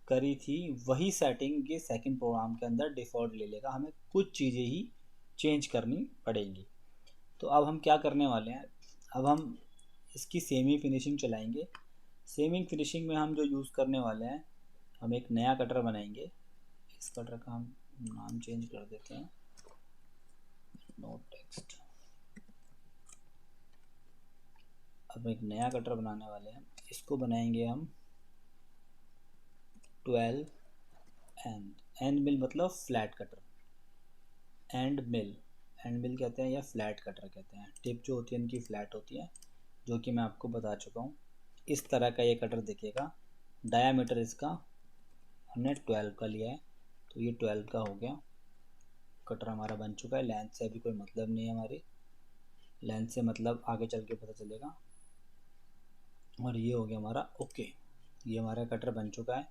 करी थी वही सेटिंग ये सेकंड प्रोग्राम के अंदर डिफ़ॉल्ट ले लेगा, हमें कुछ चीज़ें ही चेंज करनी पड़ेंगी। तो अब हम क्या करने वाले हैं, अब हम इसकी सेमी फिनिशिंग चलाएंगे। सेमी फिनिशिंग में हम जो यूज़ करने वाले हैं, हम एक नया कटर बनाएंगे। इस कटर का हम नाम चेंज कर देते हैं, नो टेक्स्ट। अब एक नया कटर बनाने वाले हैं, इसको बनाएंगे हम 12 एंड मिल मतलब फ्लैट कटर, एंड मिल कहते हैं या फ्लैट कटर कहते हैं। टिप जो होती है इनकी फ्लैट होती है, जो कि मैं आपको बता चुका हूँ। इस तरह का ये कटर दिखेगा। डायामीटर इसका हमने 12 का लिया है, तो ये 12 का हो गया। कटर हमारा बन चुका है। लेंथ से अभी कोई मतलब नहीं है, हमारी लेंथ से मतलब आगे चल के पता चलेगा। और ये हो गया हमारा ओके, ये हमारा कटर बन चुका है।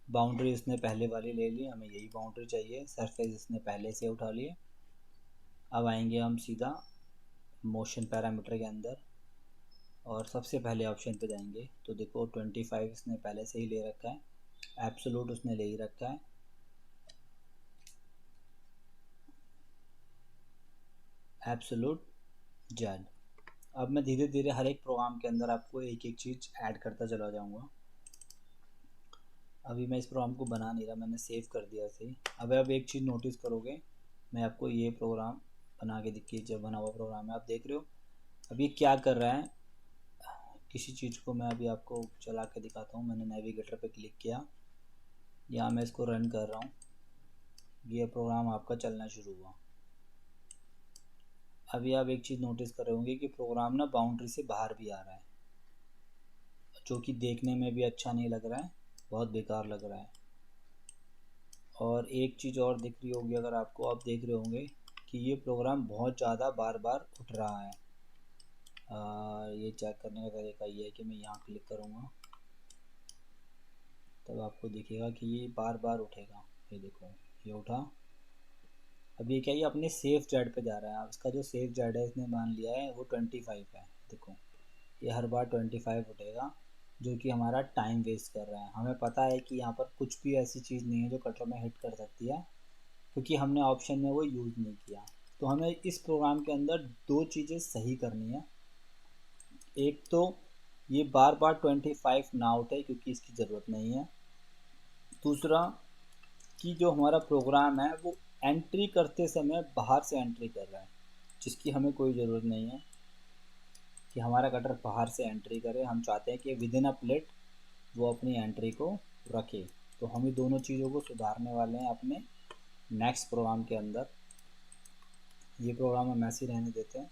बाउंड्री इसने पहले वाली ले ली, हमें यही बाउंड्री चाहिए। सरफेस इसने पहले से उठा लिए। अब आएंगे हम सीधा मोशन पैरामीटर के अंदर और सबसे पहले ऑप्शन पे जाएंगे। तो देखो 25 इसने पहले से ही ले रखा है, एब्सोल्यूट उसने ले ही रखा है। Absolute Z. अब मैं धीरे धीरे हर एक प्रोग्राम के अंदर आपको एक एक चीज़ ऐड करता चला जाऊंगा। अभी मैं इस प्रोग्राम को बना नहीं रहा, मैंने सेव कर दिया सही। अब एक चीज़ नोटिस करोगे, मैं आपको ये प्रोग्राम बना के दिखिए, जब बना हुआ प्रोग्राम है आप देख रहे हो। अब ये क्या कर रहा है, किसी चीज़ को मैं अभी आपको चला के दिखाता हूँ। मैंने नेविगेटर पे क्लिक किया, यहाँ मैं इसको रन कर रहा हूँ, ये प्रोग्राम आपका चलना शुरू हुआ। अभी आप एक चीज़ नोटिस कर रहे होंगे कि प्रोग्राम ना बाउंड्री से बाहर भी आ रहा है, जो कि देखने में भी अच्छा नहीं लग रहा है, बहुत बेकार लग रहा है। और एक चीज़ और दिख रही होगी अगर आपको, आप देख रहे होंगे कि ये प्रोग्राम बहुत ज़्यादा बार बार उठ रहा है। ये चेक करने का तरीका ये है कि मैं यहाँ क्लिक करूँगा, तब आपको दिखेगा कि ये बार बार उठेगा। ये देखो ये उठा। अब ये क्या, ये अपने सेफ जेड पे जा रहा है। इसका जो सेफ जेड है इसने मान लिया है वो 25 है। देखो ये हर बार 25 उठेगा, जो कि हमारा टाइम वेस्ट कर रहा है। हमें पता है कि यहाँ पर कुछ भी ऐसी चीज़ नहीं है जो कटर में हिट कर सकती है, क्योंकि हमने ऑप्शन में वो यूज़ नहीं किया। तो हमें इस प्रोग्राम के अंदर दो चीज़ें सही करनी है। एक तो ये बार बार 25 ना उठे, क्योंकि इसकी ज़रूरत नहीं है। दूसरा कि जो हमारा प्रोग्राम है वो एंट्री करते समय बाहर से एंट्री कर रहा है, जिसकी हमें कोई ज़रूरत नहीं है कि हमारा कटर बाहर से एंट्री करे। हम चाहते हैं कि विद इन अ प्लेट वो अपनी एंट्री को रखे। तो हम ये दोनों चीज़ों को सुधारने वाले हैं अपने नेक्स्ट प्रोग्राम के अंदर। ये प्रोग्राम हम ऐसे ही रहने देते हैं।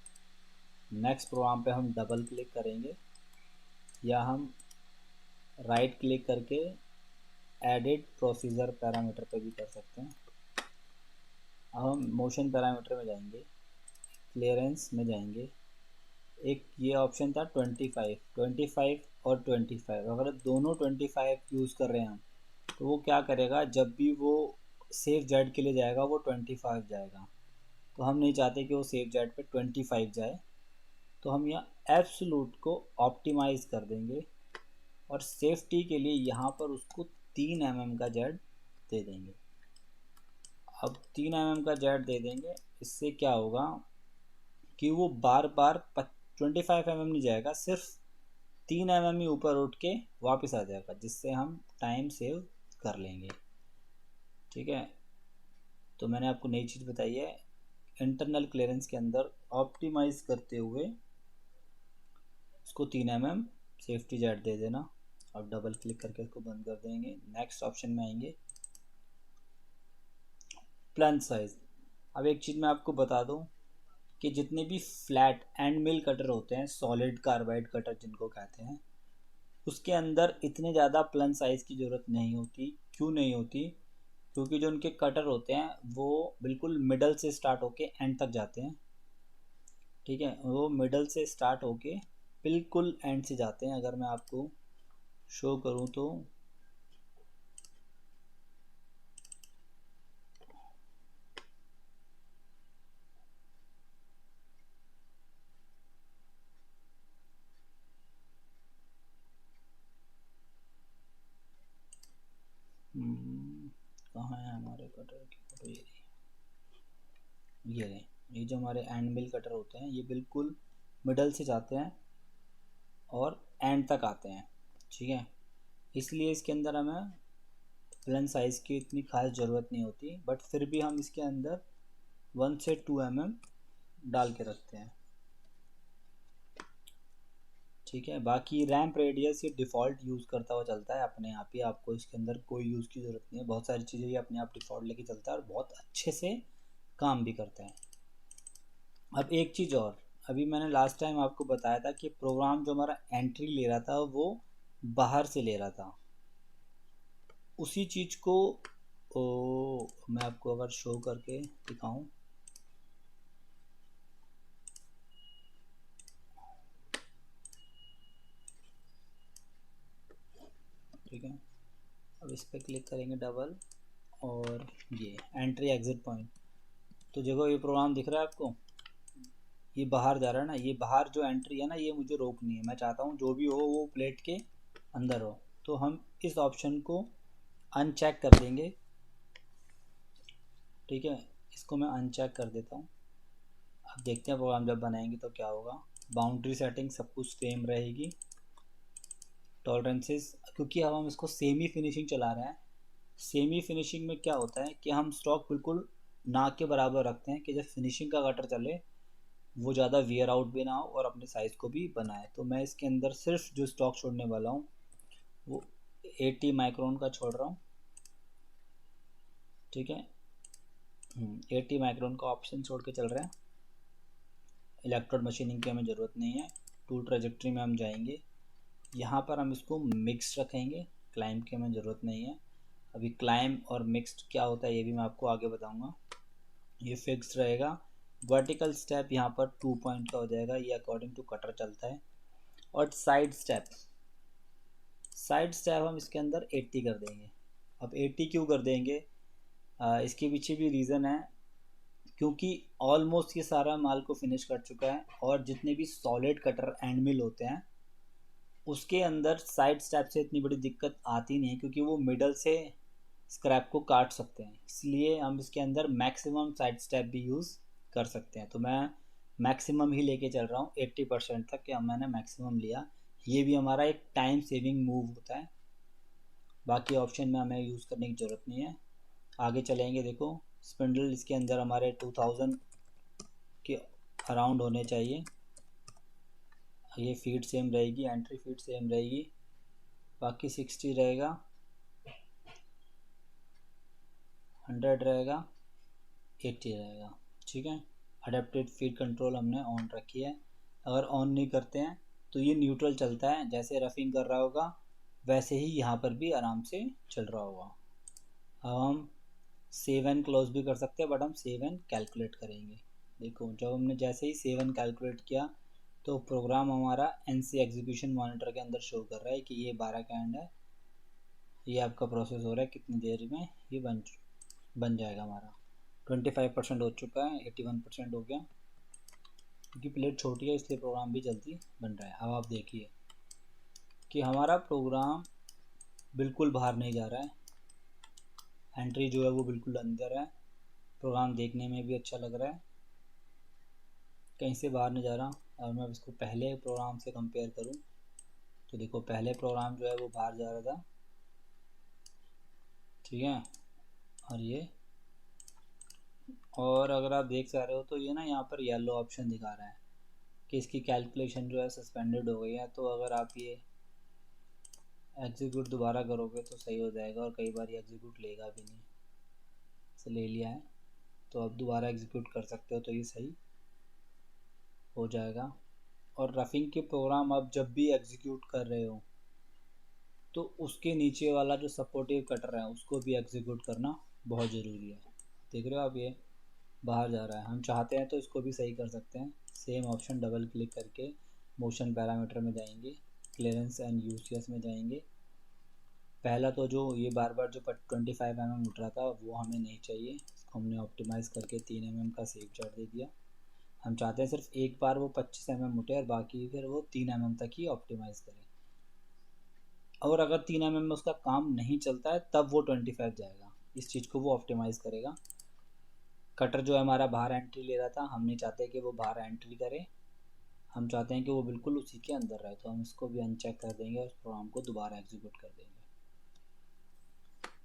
नेक्स्ट प्रोग्राम पे हम डबल क्लिक करेंगे, या हम राइट क्लिक करके एडिट प्रोसीजर पैरामीटर पे भी कर सकते हैं। अब हम मोशन पैरामीटर में जाएंगे, क्लियरेंस में जाएंगे। एक ये ऑप्शन था 25 और 25, अगर दोनों 25 यूज़ कर रहे हैं हम, तो वो क्या करेगा, जब भी वो सेफ जेड के लिए जाएगा वो 25 जाएगा। तो हम नहीं चाहते कि वो सेफ जेड पे 25 जाए, तो हम यहाँ एब्सोलूट को ऑप्टिमाइज कर देंगे और सेफ्टी के लिए यहाँ पर उसको 3 mm का जेड दे देंगे। अब 3 mm का जेड दे देंगे, इससे क्या होगा कि वो बार बार 25 mm नहीं जाएगा, सिर्फ 3 mm ही ऊपर उठ के वापस आ जाएगा, जिससे हम टाइम सेव कर लेंगे। ठीक है, तो मैंने आपको नई चीज़ बताई है, इंटरनल क्लियरेंस के अंदर ऑप्टिमाइज करते हुए उसको 3 mm सेफ्टी जेट दे देना। अब डबल क्लिक करके इसको बंद कर देंगे। नेक्स्ट ऑप्शन में आएंगे, प्लंज साइज। अब एक चीज़ मैं आपको बता दूं कि जितने भी फ्लैट एंड मिल कटर होते हैं, सॉलिड कार्बाइड कटर जिनको कहते हैं, उसके अंदर इतने ज़्यादा प्लंज साइज की ज़रूरत नहीं होती। क्यों नहीं होती? क्योंकि जो उनके कटर होते हैं वो बिल्कुल मिडल से स्टार्ट होके एंड तक जाते हैं। ठीक है, वो मिडल से स्टार्ट होके बिल्कुल एंड से जाते हैं। अगर मैं आपको शो करूं तो कहाँ है हमारे कटर की फोटो? ये रहे, ये जो हमारे एंड मिल कटर होते हैं ये बिल्कुल मिडल से जाते हैं और एंड तक आते हैं। ठीक है, इसलिए इसके अंदर हमें प्लेन साइज़ की इतनी खास ज़रूरत नहीं होती, बट फिर भी हम इसके अंदर 1 से 2 mm डाल के रखते हैं। ठीक है, बाकी रैम्प रेडियस ये डिफ़ॉल्ट यूज़ करता हुआ चलता है अपने आप ही, आपको इसके अंदर कोई यूज़ की ज़रूरत नहीं है। बहुत सारी चीज़ें ये अपने आप डिफ़ॉल्ट लेके चलता है और बहुत अच्छे से काम भी करता है। अब एक चीज़ और, अभी मैंने लास्ट टाइम आपको बताया था कि प्रोग्राम जो हमारा एंट्री ले रहा था वो बाहर से ले रहा था। उसी चीज़ को मैं आपको अगर शो करके दिखाऊं, ठीक है, अब इस पर क्लिक करेंगे डबल, और ये एंट्री एग्जिट पॉइंट, तो देखो ये प्रोग्राम दिख रहा है आपको, ये बाहर जा रहा है ना, ये बाहर जो एंट्री है ना ये मुझे रोकनी है। मैं चाहता हूँ जो भी हो वो प्लेट के अंदर हो, तो हम इस ऑप्शन को अनचेक कर देंगे। ठीक है, इसको मैं अनचेक कर देता हूँ। अब देखते हैं प्रोग्राम जब बनाएंगे तो क्या होगा। बाउंड्री सेटिंग सब कुछ सेम रहेगी, टॉलरेंसेस, क्योंकि अब हम इसको सेमी फिनिशिंग चला रहे हैं। सेमी फिनिशिंग में क्या होता है कि हम स्टॉक बिल्कुल ना के बराबर रखते हैं कि जब फिनिशिंग का कटर चले वो ज़्यादा वियर आउट भी ना हो और अपने साइज़ को भी बनाए। तो मैं इसके अंदर सिर्फ जो स्टॉक छोड़ने वाला हूँ वो 80 माइक्रोन का छोड़ रहा हूँ। ठीक है, 80 माइक्रोन का ऑप्शन छोड़ के चल रहे हैं। इलेक्ट्रोड मशीनिंग की हमें ज़रूरत नहीं है। टूल ट्रेजेक्ट्री में हम जाएंगे, यहाँ पर हम इसको मिक्स रखेंगे, क्लाइंब की हमें ज़रूरत नहीं है। अभी क्लाइंब और मिक्स्ड क्या होता है ये भी मैं आपको आगे बताऊंगा। ये फिक्स रहेगा। वर्टिकल स्टेप यहाँ पर 2 पॉइंट का हो जाएगा, ये अकॉर्डिंग टू कटर चलता है। और साइड स्टेप हम इसके अंदर 80 कर देंगे। अब 80 क्यों कर देंगे, इसके पीछे भी रीज़न है, क्योंकि ऑलमोस्ट ये सारा माल को फिनिश कर चुका है और जितने भी सॉलिड कटर एंड मिल होते हैं उसके अंदर साइड स्टेप से इतनी बड़ी दिक्कत आती नहीं है, क्योंकि वो मिडल से स्क्रैप को काट सकते हैं। इसलिए हम इसके अंदर मैक्सिमम साइड स्टेप भी यूज़ कर सकते हैं। तो मैं मैक्सिमम ही लेके चल रहा हूँ 80% तक, क्या मैंने मैक्सिमम लिया। ये भी हमारा एक टाइम सेविंग मूव होता है। बाकी ऑप्शन में हमें यूज़ करने की ज़रूरत नहीं है। आगे चलेंगे, देखो स्पिंडल इसके अंदर हमारे 2000 के अराउंड होने चाहिए। ये फीड सेम रहेगी, एंट्री फीड सेम रहेगी, बाकी 60 रहेगा, 100 रहेगा, 80 रहेगा। ठीक है, अडेप्टेड फीड कंट्रोल हमने ऑन रखी है। अगर ऑन नहीं करते हैं तो ये न्यूट्रल चलता है, जैसे रफिंग कर रहा होगा वैसे ही यहाँ पर भी आराम से चल रहा होगा। अब हम सेव एंड क्लोज भी कर सकते हैं, बट हम सेव एंड कैलकुलेट करेंगे। देखो जब हमने जैसे ही सेव एंड कैलकुलेट किया तो प्रोग्राम हमारा NC एग्जीक्यूशन मॉनिटर के अंदर शो कर रहा है कि ये 12 का एंड है, ये आपका प्रोसेस हो रहा है, कितनी देर में ये बन जाएगा हमारा। 25% हो चुका है, 81% हो गया, क्योंकि प्लेट छोटी है इसलिए प्रोग्राम भी जल्दी बन रहा है। अब आप देखिए कि हमारा प्रोग्राम बिल्कुल बाहर नहीं जा रहा है, एंट्री जो है वो बिल्कुल अंदर है, प्रोग्राम देखने में भी अच्छा लग रहा है, कहीं से बाहर नहीं जा रहा। और मैं इसको पहले प्रोग्राम से कंपेयर करूं तो देखो पहले प्रोग्राम जो है वो बाहर जा रहा था, ठीक है, और ये, और अगर आप देख जा रहे हो तो ये ना यहाँ पर येलो ऑप्शन दिखा रहा है कि इसकी कैलकुलेशन जो है सस्पेंडेड हो गई है। तो अगर आप ये एग्जीक्यूट दोबारा करोगे तो सही हो जाएगा, और कई बार ये एग्जीक्यूट लेगा भी नहीं, से ले लिया है तो अब दोबारा एग्जीक्यूट कर सकते हो तो ये सही हो जाएगा। और रफिंग के प्रोग्राम आप जब भी एग्जीक्यूट कर रहे हो तो उसके नीचे वाला जो सपोर्टिव कटर है उसको भी एग्जीक्यूट करना बहुत ज़रूरी है। देख रहे हो आप ये बाहर जा रहा है, हम चाहते हैं तो इसको भी सही कर सकते हैं। सेम ऑप्शन डबल क्लिक करके मोशन पैरामीटर में जाएंगे, क्लियरेंस एंड यूसीएस में जाएंगे। पहला तो जो ये बार बार जो 25 mm उठ रहा था वो हमें नहीं चाहिए, इसको हमने ऑप्टिमाइज़ करके 3 mm का सेव चार्ट दे दिया। हम चाहते हैं सिर्फ एक बार वो 25 mm उठे और बाकी फिर वो 3 mm तक ही ऑप्टिमाइज़ करे। और अगर 3 mm में उसका काम नहीं चलता है तब वो 25 जाएगा, इस चीज़ को वो ऑप्टिमाइज़ करेगा। कटर जो है हमारा बाहर एंट्री ले रहा था, हम नहीं चाहते कि वो बाहर एंट्री करे, हम चाहते हैं कि वो बिल्कुल उसी के अंदर रहे। तो हम इसको भी अनचेक कर देंगे और उस प्रोग्राम को दोबारा एग्जीक्यूट कर देंगे।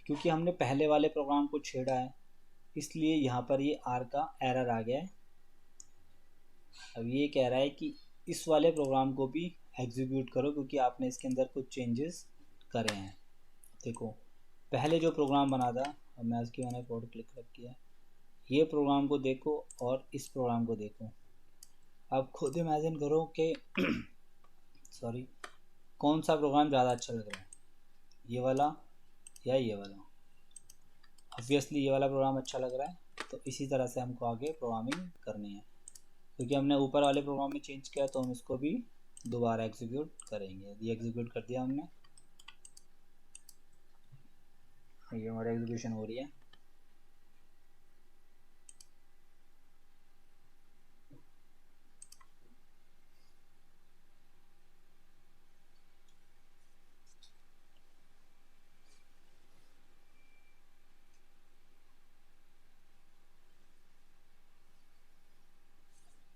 क्योंकि हमने पहले वाले प्रोग्राम को छेड़ा है इसलिए यहाँ पर ये आर का एरर आ गया है। अब ये कह रहा है कि इस वाले प्रोग्राम को भी एग्जीक्यूट करो क्योंकि आपने इसके अंदर कुछ चेंजेस करे हैं। देखो पहले जो प्रोग्राम बना था, अब मैं इसकी मैंने फोटो क्लिक किया है, ये प्रोग्राम को देखो और इस प्रोग्राम को देखो, आप खुद इमेजिन करो कि सॉरी कौन सा प्रोग्राम ज़्यादा अच्छा लग रहा है, ये वाला या ये वाला। ऑब्वियसली ये वाला प्रोग्राम अच्छा लग रहा है, तो इसी तरह से हमको आगे प्रोग्रामिंग करनी है। क्योंकि हमने ऊपर वाले प्रोग्राम में चेंज किया तो हम इसको भी दोबारा एग्जीक्यूट करेंगे। यदि एग्जीक्यूट कर दिया हमने, ये हमारी एग्जीक्यूशन हो रही है।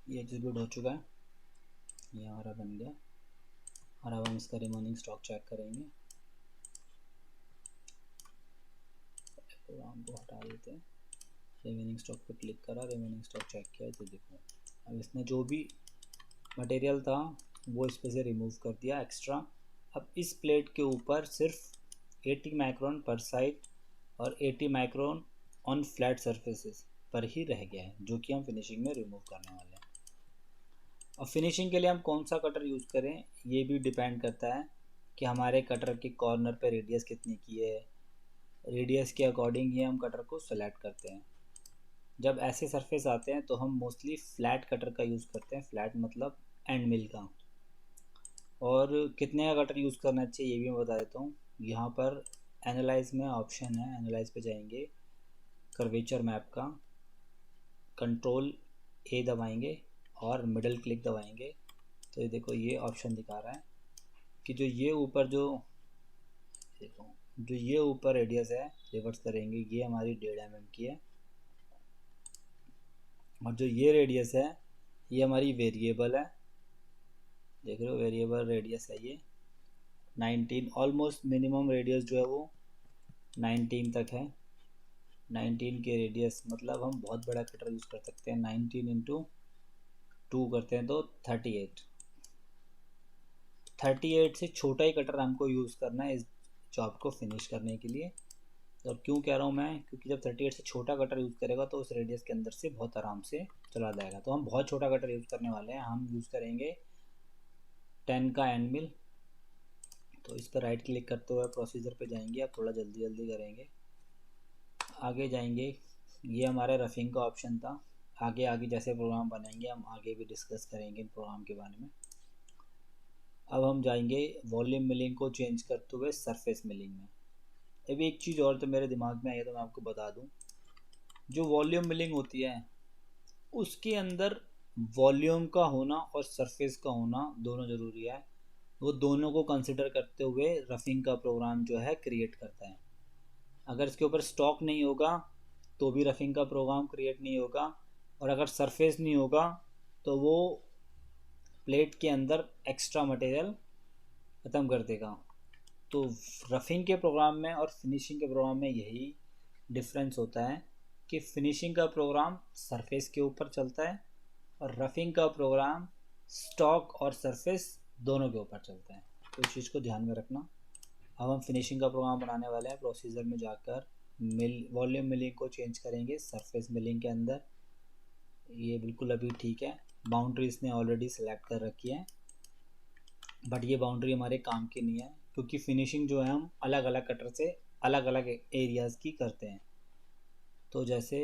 ये एग्जीक्यूट हो चुका है, ये हमारा बन गया। और अब हम इसका रिमेनिंग स्टॉक चेक करेंगे। प्रोग्राम को हटा देते हैं, रिमेनिंग स्टॉक पे क्लिक करा, रिमेनिंग स्टॉक चेक किया तो देखो अब इसने जो भी मटेरियल था वो इस पे से रिमूव कर दिया एक्स्ट्रा। अब इस प्लेट के ऊपर सिर्फ 80 माइक्रोन पर साइड और 80 माइक्रोन ऑन फ्लैट सरफेसेस पर ही रह गया है, जो कि हम फिनिशिंग में रिमूव करने वाले हैं। और फिनिशिंग के लिए हम कौन सा कटर यूज़ करें ये भी डिपेंड करता है कि हमारे कटर के कॉर्नर पे रेडियस कितनी की है। रेडियस के अकॉर्डिंग ही हम कटर को सेलेक्ट करते हैं। जब ऐसे सरफेस आते हैं तो हम मोस्टली फ्लैट कटर का यूज़ करते हैं, फ्लैट मतलब एंड मिल का। और कितने का कटर यूज़ करना चाहिए ये भी मैं बता देता हूँ। यहाँ पर एनालाइज में ऑप्शन है, एनालाइज पे जाएंगे, कर्वेचर मैप का कंट्रोल ए दबाएंगे और मिडल क्लिक दबाएंगे तो ये देखो ये ऑप्शन दिखा रहा है कि जो ये ऊपर जो देखो जो ये ऊपर रेडियस है रिवर्स करेंगे, ये हमारी 1.5 mm की है, और जो ये रेडियस है ये हमारी वेरिएबल है। देख रहे हो वेरिएबल रेडियस है ये 19, ऑलमोस्ट मिनिमम रेडियस जो है वो 19 तक है। 19 के रेडियस मतलब हम बहुत बड़ा कटर यूज़ कर सकते हैं। 19 इंटू 2 करते हैं तो 38 से छोटा ही कटर हमको यूज़ करना है इस जॉब को फिनिश करने के लिए। और क्यों कह रहा हूँ मैं, क्योंकि जब 38 से छोटा कटर यूज़ करेगा तो उस रेडियस के अंदर से बहुत आराम से चला जाएगा। तो हम बहुत छोटा कटर यूज़ करने वाले हैं, हम यूज़ करेंगे 10 का एंड मिल। तो इस पर राइट क्लिक करते हुए प्रोसीजर पे जाएंगे। आप थोड़ा जल्दी जल्दी करेंगे। आगे जाएंगे, ये हमारा रफिंग का ऑप्शन था। आगे आगे जैसे प्रोग्राम बनाएंगे हम आगे भी डिस्कस करेंगे इन प्रोग्राम के बारे में। अब हम जाएंगे वॉल्यूम मिलिंग को चेंज करते हुए सरफेस मिलिंग में। अभी एक चीज़ और तो मेरे दिमाग में आई है तो मैं आपको बता दूं, जो वॉल्यूम मिलिंग होती है उसके अंदर वॉल्यूम का होना और सरफेस का होना दोनों ज़रूरी है। वो दोनों को कंसिडर करते हुए रफिंग का प्रोग्राम जो है क्रिएट करता है। अगर इसके ऊपर स्टॉक नहीं होगा तो भी रफिंग का प्रोग्राम क्रिएट नहीं होगा, और अगर सरफेस नहीं होगा तो वो प्लेट के अंदर एक्स्ट्रा मटेरियल ख़त्म कर देगा। तो रफिंग के प्रोग्राम में और फिनिशिंग के प्रोग्राम में यही डिफरेंस होता है कि फिनिशिंग का प्रोग्राम सरफेस के ऊपर चलता है और रफिंग का प्रोग्राम स्टॉक और सरफेस दोनों के ऊपर चलता है। तो इस चीज़ को ध्यान में रखना। अब हम फिनिशिंग का प्रोग्राम बनाने वाले हैं। प्रोसीजर में जाकर वॉल्यूम मिलिंग को चेंज करेंगे सरफेस मिलिंग के अंदर। ये बिल्कुल अभी ठीक है। बाउंड्री इसने ऑलरेडी सेलेक्ट कर रखी है, बट ये बाउंड्री हमारे काम की नहीं है क्योंकि फिनिशिंग जो है हम अलग अलग कटर से अलग अलग एरियाज़ की करते हैं। तो जैसे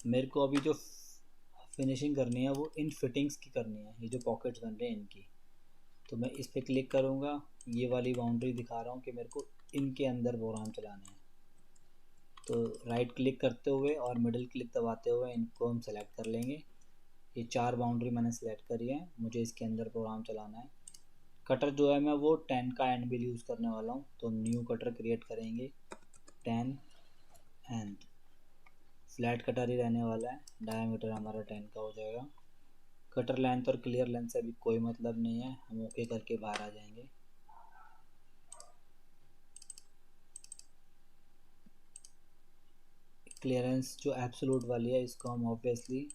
मेरे को अभी जो फिनिशिंग करनी है वो इन फिटिंग्स की करनी है, ये जो पॉकेट्स बन रहे हैं इनकी। तो मैं इस पर क्लिक करूँगा, ये वाली बाउंड्री दिखा रहा हूँ कि मेरे को इनके अंदर प्रोग्राम चलाना है। तो राइट क्लिक करते हुए और मिडिल क्लिक दबाते हुए इनको हम सेलेक्ट कर लेंगे। ये 4 बाउंड्री मैंने सेलेक्ट करी है, मुझे इसके अंदर प्रोग्राम चलाना है। कटर जो है मैं वो 10 का एंड बिल यूज़ करने वाला हूँ। तो न्यू कटर क्रिएट करेंगे, 10 एंड फ्लैट कटर ही रहने वाला है। डायमीटर हमारा 10 का हो जाएगा। कटर लेंथ और क्लियर लेंथ से अभी कोई मतलब नहीं है, हम ओके करके बाहर आ जाएंगे। क्लियरेंस जो एब्सोलूट वाली है इसको हम ऑब्वियसली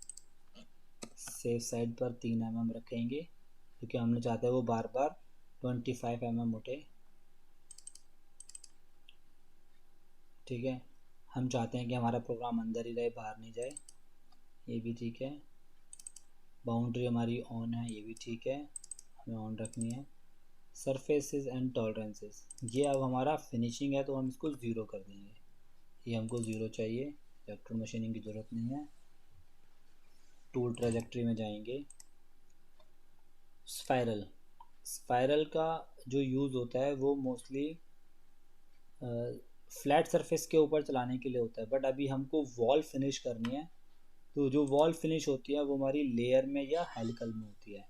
सेफ साइड पर 3 mm रखेंगे क्योंकि हमने चाहते हैं वो बार बार 25 mm उठे। ठीक है, हम चाहते हैं कि हमारा प्रोग्राम अंदर ही रहे, बाहर नहीं जाए। ये भी ठीक है। बाउंड्री हमारी ऑन है, ये भी ठीक है, हमें ऑन रखनी है। सरफेसेस एंड टॉलरेंसेस, ये अब हमारा फिनिशिंग है तो हम इसको ज़ीरो कर देंगे। ये हमको ज़ीरो चाहिए, इलेक्ट्रो मशीनिंग की ज़रूरत नहीं है। टूल ट्रेजेक्ट्री में जाएंगे। स्पाइरल, स्पाइरल का जो यूज़ होता है वो मोस्टली फ्लैट सरफेस के ऊपर चलाने के लिए होता है, बट अभी हमको वॉल फिनिश करनी है। तो जो वॉल फिनिश होती है वो हमारी लेयर में या हेलिकल में होती है।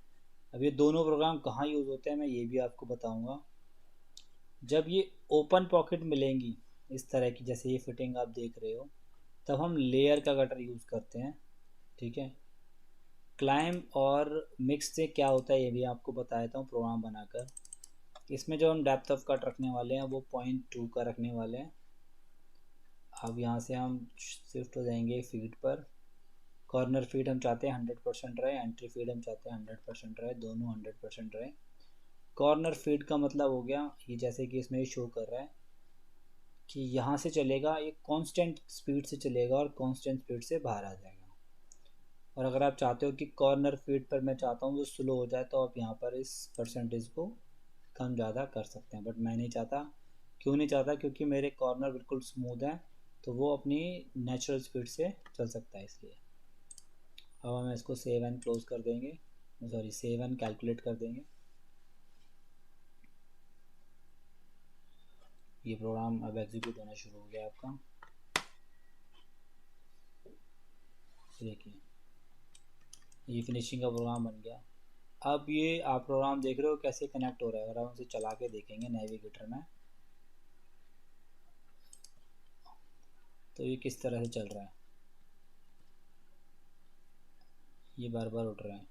अब ये दोनों प्रोग्राम कहाँ यूज़ होते हैं मैं ये भी आपको बताऊंगा। जब ये ओपन पॉकेट मिलेंगी इस तरह की, जैसे ये फिटिंग आप देख रहे हो, तब हम लेयर का कटर यूज़ करते हैं। ठीक है, क्लाइम और मिक्स से क्या होता है ये भी आपको बता देता हूँ प्रोग्राम बनाकर। इसमें जो हम डेप्थ ऑफ कट रखने वाले हैं वो 0.2 का रखने वाले हैं। अब यहाँ से हम शिफ्ट हो जाएंगे फीड पर। कॉर्नर फीड हम चाहते हैं 100% रहे, एंट्री फीड हम चाहते हैं 100% रहे, दोनों 100% रहे। कॉर्नर फीड का मतलब हो गया ये, जैसे कि इसमें शो कर रहा है कि यहाँ से चलेगा, ये कांस्टेंट स्पीड से चलेगा और कांस्टेंट स्पीड से बाहर आ जाएगा। और अगर आप चाहते हो कि कॉर्नर फीड पर मैं चाहता हूँ वो स्लो हो जाए तो आप यहाँ पर इस परसेंटेज को कम ज़्यादा कर सकते हैं, बट मैं नहीं चाहता। क्यों नहीं चाहता? क्योंकि मेरे कॉर्नर बिल्कुल स्मूथ है तो वो अपनी नेचुरल स्पीड से चल सकता है, इसलिए। अब हम इसको सेव एंड क्लोज कर देंगे, सॉरी सेव एंड कैलकुलेट कर देंगे। ये प्रोग्राम अब एग्जीक्यूट होना शुरू हो गया आपका। देखिए ये फिनिशिंग का प्रोग्राम बन गया। अब ये आप प्रोग्राम देख रहे हो कैसे कनेक्ट हो रहा है। अगर हम इसे चला के देखेंगे नेविगेटर में तो ये किस तरह से चल रहा है। ये बार बार उठ रहा है।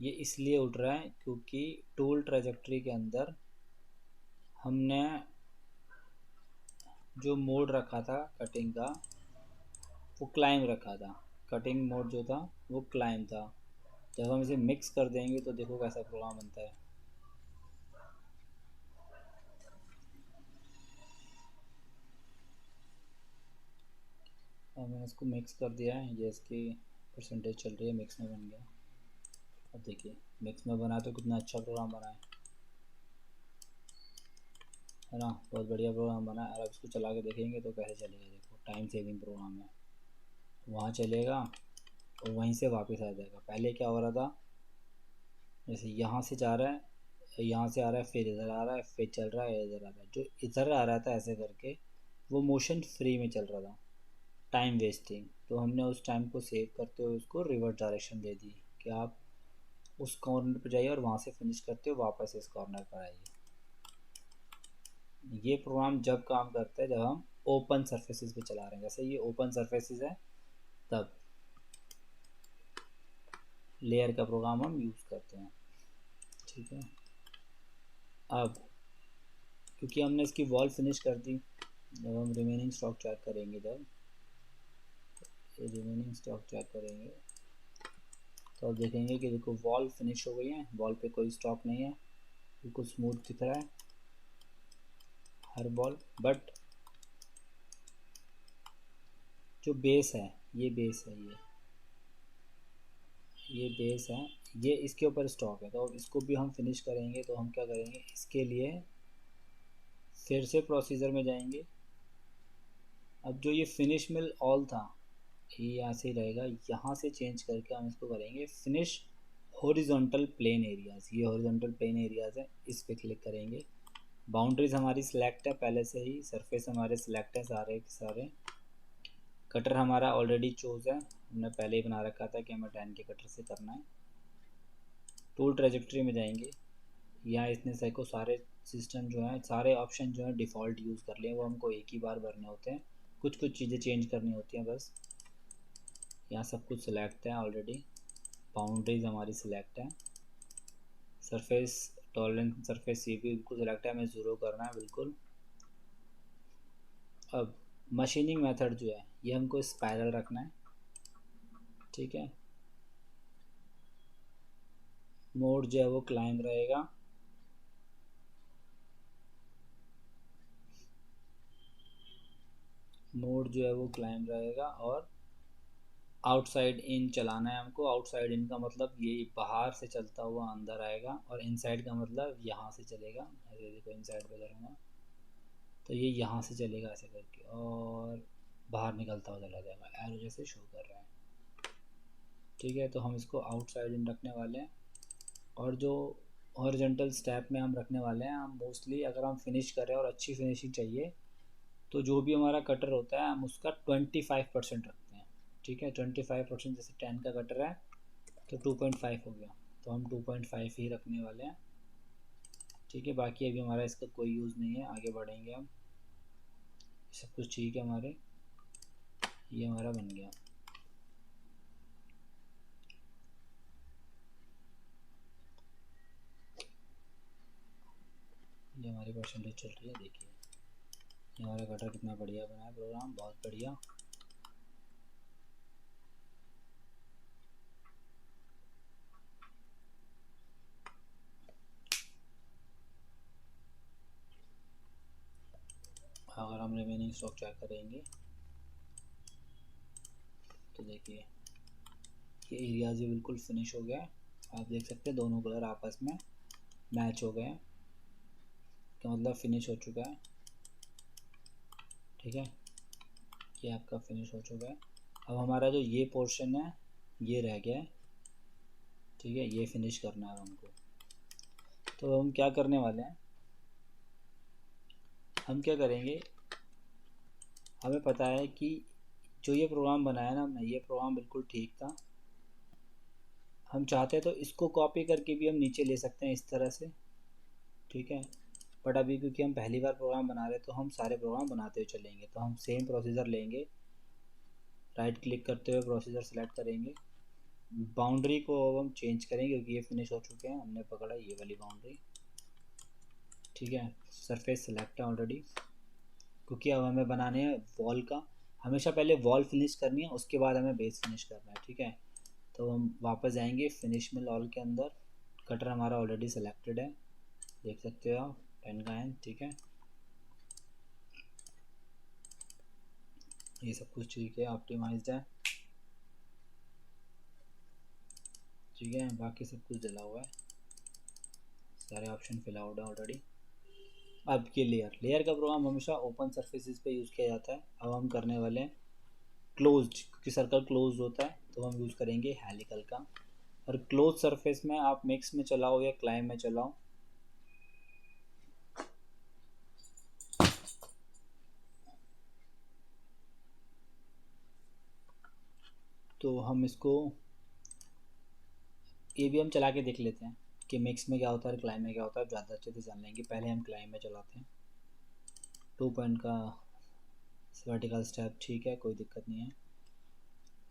ये इसलिए उठ रहा है क्योंकि टूल ट्रेजेक्ट्री के अंदर हमने जो मोड रखा था कटिंग का वो क्लाइम रखा था। कटिंग मोड जो था वो क्लाइम था। जब हम इसे मिक्स कर देंगे तो देखो कैसा प्रोग्राम बनता है। और मैंने इसको मिक्स कर दिया है, ये इसकी परसेंटेज चल रही है, मिक्स में बन गया। अब देखिए मिक्स में बना तो कितना अच्छा प्रोग्राम बना है। है ना। बहुत बढ़िया प्रोग्राम बना है। और अब इसको चला के देखेंगे तो कैसे चलेगा, देखो टाइम सेविंग प्रोग्राम है। वहाँ चलेगा और वहीं से वापस आ जाएगा। पहले क्या हो रहा था, जैसे यहाँ से जा रहा है, यहाँ से आ रहा है, फिर इधर आ रहा है, फिर चल रहा है, इधर आ रहा है। जो इधर आ रहा था ऐसे करके वो मोशन फ्री में चल रहा था, टाइम वेस्टिंग। तो हमने उस टाइम को सेव करते हुए उसको रिवर्स डायरेक्शन दे दी कि आप उस कॉर्नर पर जाइए और वहाँ से फिनिश करते हो वापस इस कॉर्नर पर आइए। ये प्रोग्राम जब काम करता है जब हम ओपन सरफेसेस पे चला रहे हैं, जैसे ये ओपन सरफेसेस है तब लेयर का प्रोग्राम हम यूज़ करते हैं। ठीक है, अब क्योंकि हमने इसकी वॉल फिनिश कर दी, जब हम रिमेनिंग स्टॉक चेक करेंगे, जब ये रिमेनिंग स्टॉक चेक करेंगे तो अब देखेंगे कि देखो वॉल फिनिश हो गई है, वॉल पे कोई स्टॉक नहीं है, बिल्कुल स्मूथ दिख रहा है हर बॉल। बट जो बेस है, ये बेस है, ये बेस है, ये इसके ऊपर स्टॉक है। तो अब इसको भी हम फिनिश करेंगे तो हम क्या करेंगे, इसके लिए फिर से प्रोसीजर में जाएंगे। अब जो ये फिनिश मिल ऑल था ये यहाँ से रहेगा, यहाँ से चेंज करके हम इसको करेंगे फिनिश हॉरिजॉन्टल प्लेन एरियाज। ये हॉरिजॉन्टल प्लेन एरियाज है, इस पे क्लिक करेंगे। बाउंड्रीज हमारी सिलेक्ट है पहले से ही, सरफेस हमारे सिलेक्ट है सारे के सारे। कटर हमारा ऑलरेडी चूज है, हमने पहले ही बना रखा था कि हमें 10 के कटर से करना है। टूल ट्रेजेक्ट्री में जाएंगे, यहाँ इसने सही सारे सिस्टम जो है, सारे ऑप्शन जो है डिफ़ॉल्ट यूज़ कर लिए, वो हमको एक ही बार भरने होते हैं। कुछ कुछ चीज़ें चेंज करनी होती हैं बस। यहाँ सब कुछ सिलेक्ट है ऑलरेडी, बाउंड्रीज हमारी सिलेक्ट है, सरफेस टॉलरेंस सरफेस सी भी बिल्कुल सिलेक्ट है, हमें ज़ीरो करना है बिल्कुल। अब मशीनिंग मेथड जो है ये हमको स्पाइरल रखना है। ठीक है, मोड जो है वो क्लाइंब रहेगा। मोड जो है वो क्लाइंब रहेगा और आउटसाइड इन चलाना है हमको। आउटसाइड इन का मतलब ये बाहर से चलता हुआ अंदर आएगा, और इनसाइड का मतलब यहाँ से चलेगा। अरे देखो इनसाइड पे करूँगा तो ये यहाँ से चलेगा ऐसे करके और बाहर निकलता हुआ चला जाएगा, एरो जैसे शो कर रहा है। ठीक है, तो हम इसको आउटसाइड इन रखने वाले हैं। और जो हॉरिजॉन्टल स्टेप में हम रखने वाले हैं, हम मोस्टली अगर हम फिनिश कर रहे हैं और अच्छी फिनिशिंग चाहिए तो जो भी हमारा कटर होता है हम उसका 25% रखते हैं। ठीक है, 25%, जैसे 10 का कटर है तो 2.5 हो गया, तो हम 2.5 ही रखने वाले हैं। ठीक है, बाकी अभी हमारा इसका कोई यूज़ नहीं है, आगे बढ़ेंगे हम। सब कुछ ठीक है हमारे, ये हमारा बन गया। ये हमारी परसेंटेज चल रही है, देखिए ये हमारा कटर कितना बढ़िया बना है प्रोग्राम, बहुत बढ़िया। अगर हम रिमेनिंग स्टॉक चेक करेंगे तो देखिए ये एरिया जो बिल्कुल फिनिश हो गया है। आप देख सकते हैं दोनों कलर आपस में मैच हो गए हैं, तो मतलब फिनिश हो चुका है। ठीक है, ये आपका फिनिश हो चुका है। अब हमारा जो ये पोर्शन है ये रह गया है। ठीक है, ये फिनिश करना है हमको। तो हम क्या करने वाले हैं, हम क्या करेंगे, हमें पता है कि जो ये प्रोग्राम बनाया ना हमने, ये प्रोग्राम बिल्कुल ठीक था। हम चाहते हैं तो इसको कॉपी करके भी हम नीचे ले सकते हैं इस तरह से। ठीक है, बट अभी क्योंकि हम पहली बार प्रोग्राम बना रहे हैं तो हम सारे प्रोग्राम बनाते हुए चलेंगे। तो हम सेम प्रोसीजर लेंगे, राइट क्लिक करते हुए प्रोसीजर सेलेक्ट करेंगे। बाउंड्री को अब हम चेंज करेंगे क्योंकि ये फिनिश हो चुके हैं, हमने पकड़ा ये वाली बाउंड्री। ठीक है, सरफेस सेलेक्ट है ऑलरेडी, क्योंकि अब हमें बनाने हैं वॉल का। हमेशा पहले वॉल फिनिश करनी है, उसके बाद हमें बेस फिनिश करना है। ठीक है, तो हम वापस जाएंगे फिनिश में ऑल के अंदर। कटर हमारा ऑलरेडी सेलेक्टेड है, देख सकते हो आप 10 का है। ठीक है, ये सब कुछ ठीक है, ऑप्टिमाइज्ड है। ठीक है, बाकी सब कुछ डला हुआ है, सारे ऑप्शन फिल आउट है ऑलरेडी। अब ये लेयर का प्रोग्राम हमेशा ओपन सर्फेसिस पे यूज़ किया जाता है। अब हम करने वाले हैं क्लोज्ड, क्योंकि सर्कल क्लोज होता है तो हम यूज़ करेंगे हेलिकल का। और क्लोज सरफेस में आप मिक्स में चलाओ या क्लाइम में चलाओ, तो हम इसको ये भी हम चला के देख लेते हैं कि मिक्स में क्या होता है और क्लाइम में क्या होता है। ज़्यादा अच्छे से जान लेंगे। पहले हम क्लाइम में चलाते हैं। 2 पॉइंट का वर्टिकल स्टेप, ठीक है, कोई दिक्कत नहीं है।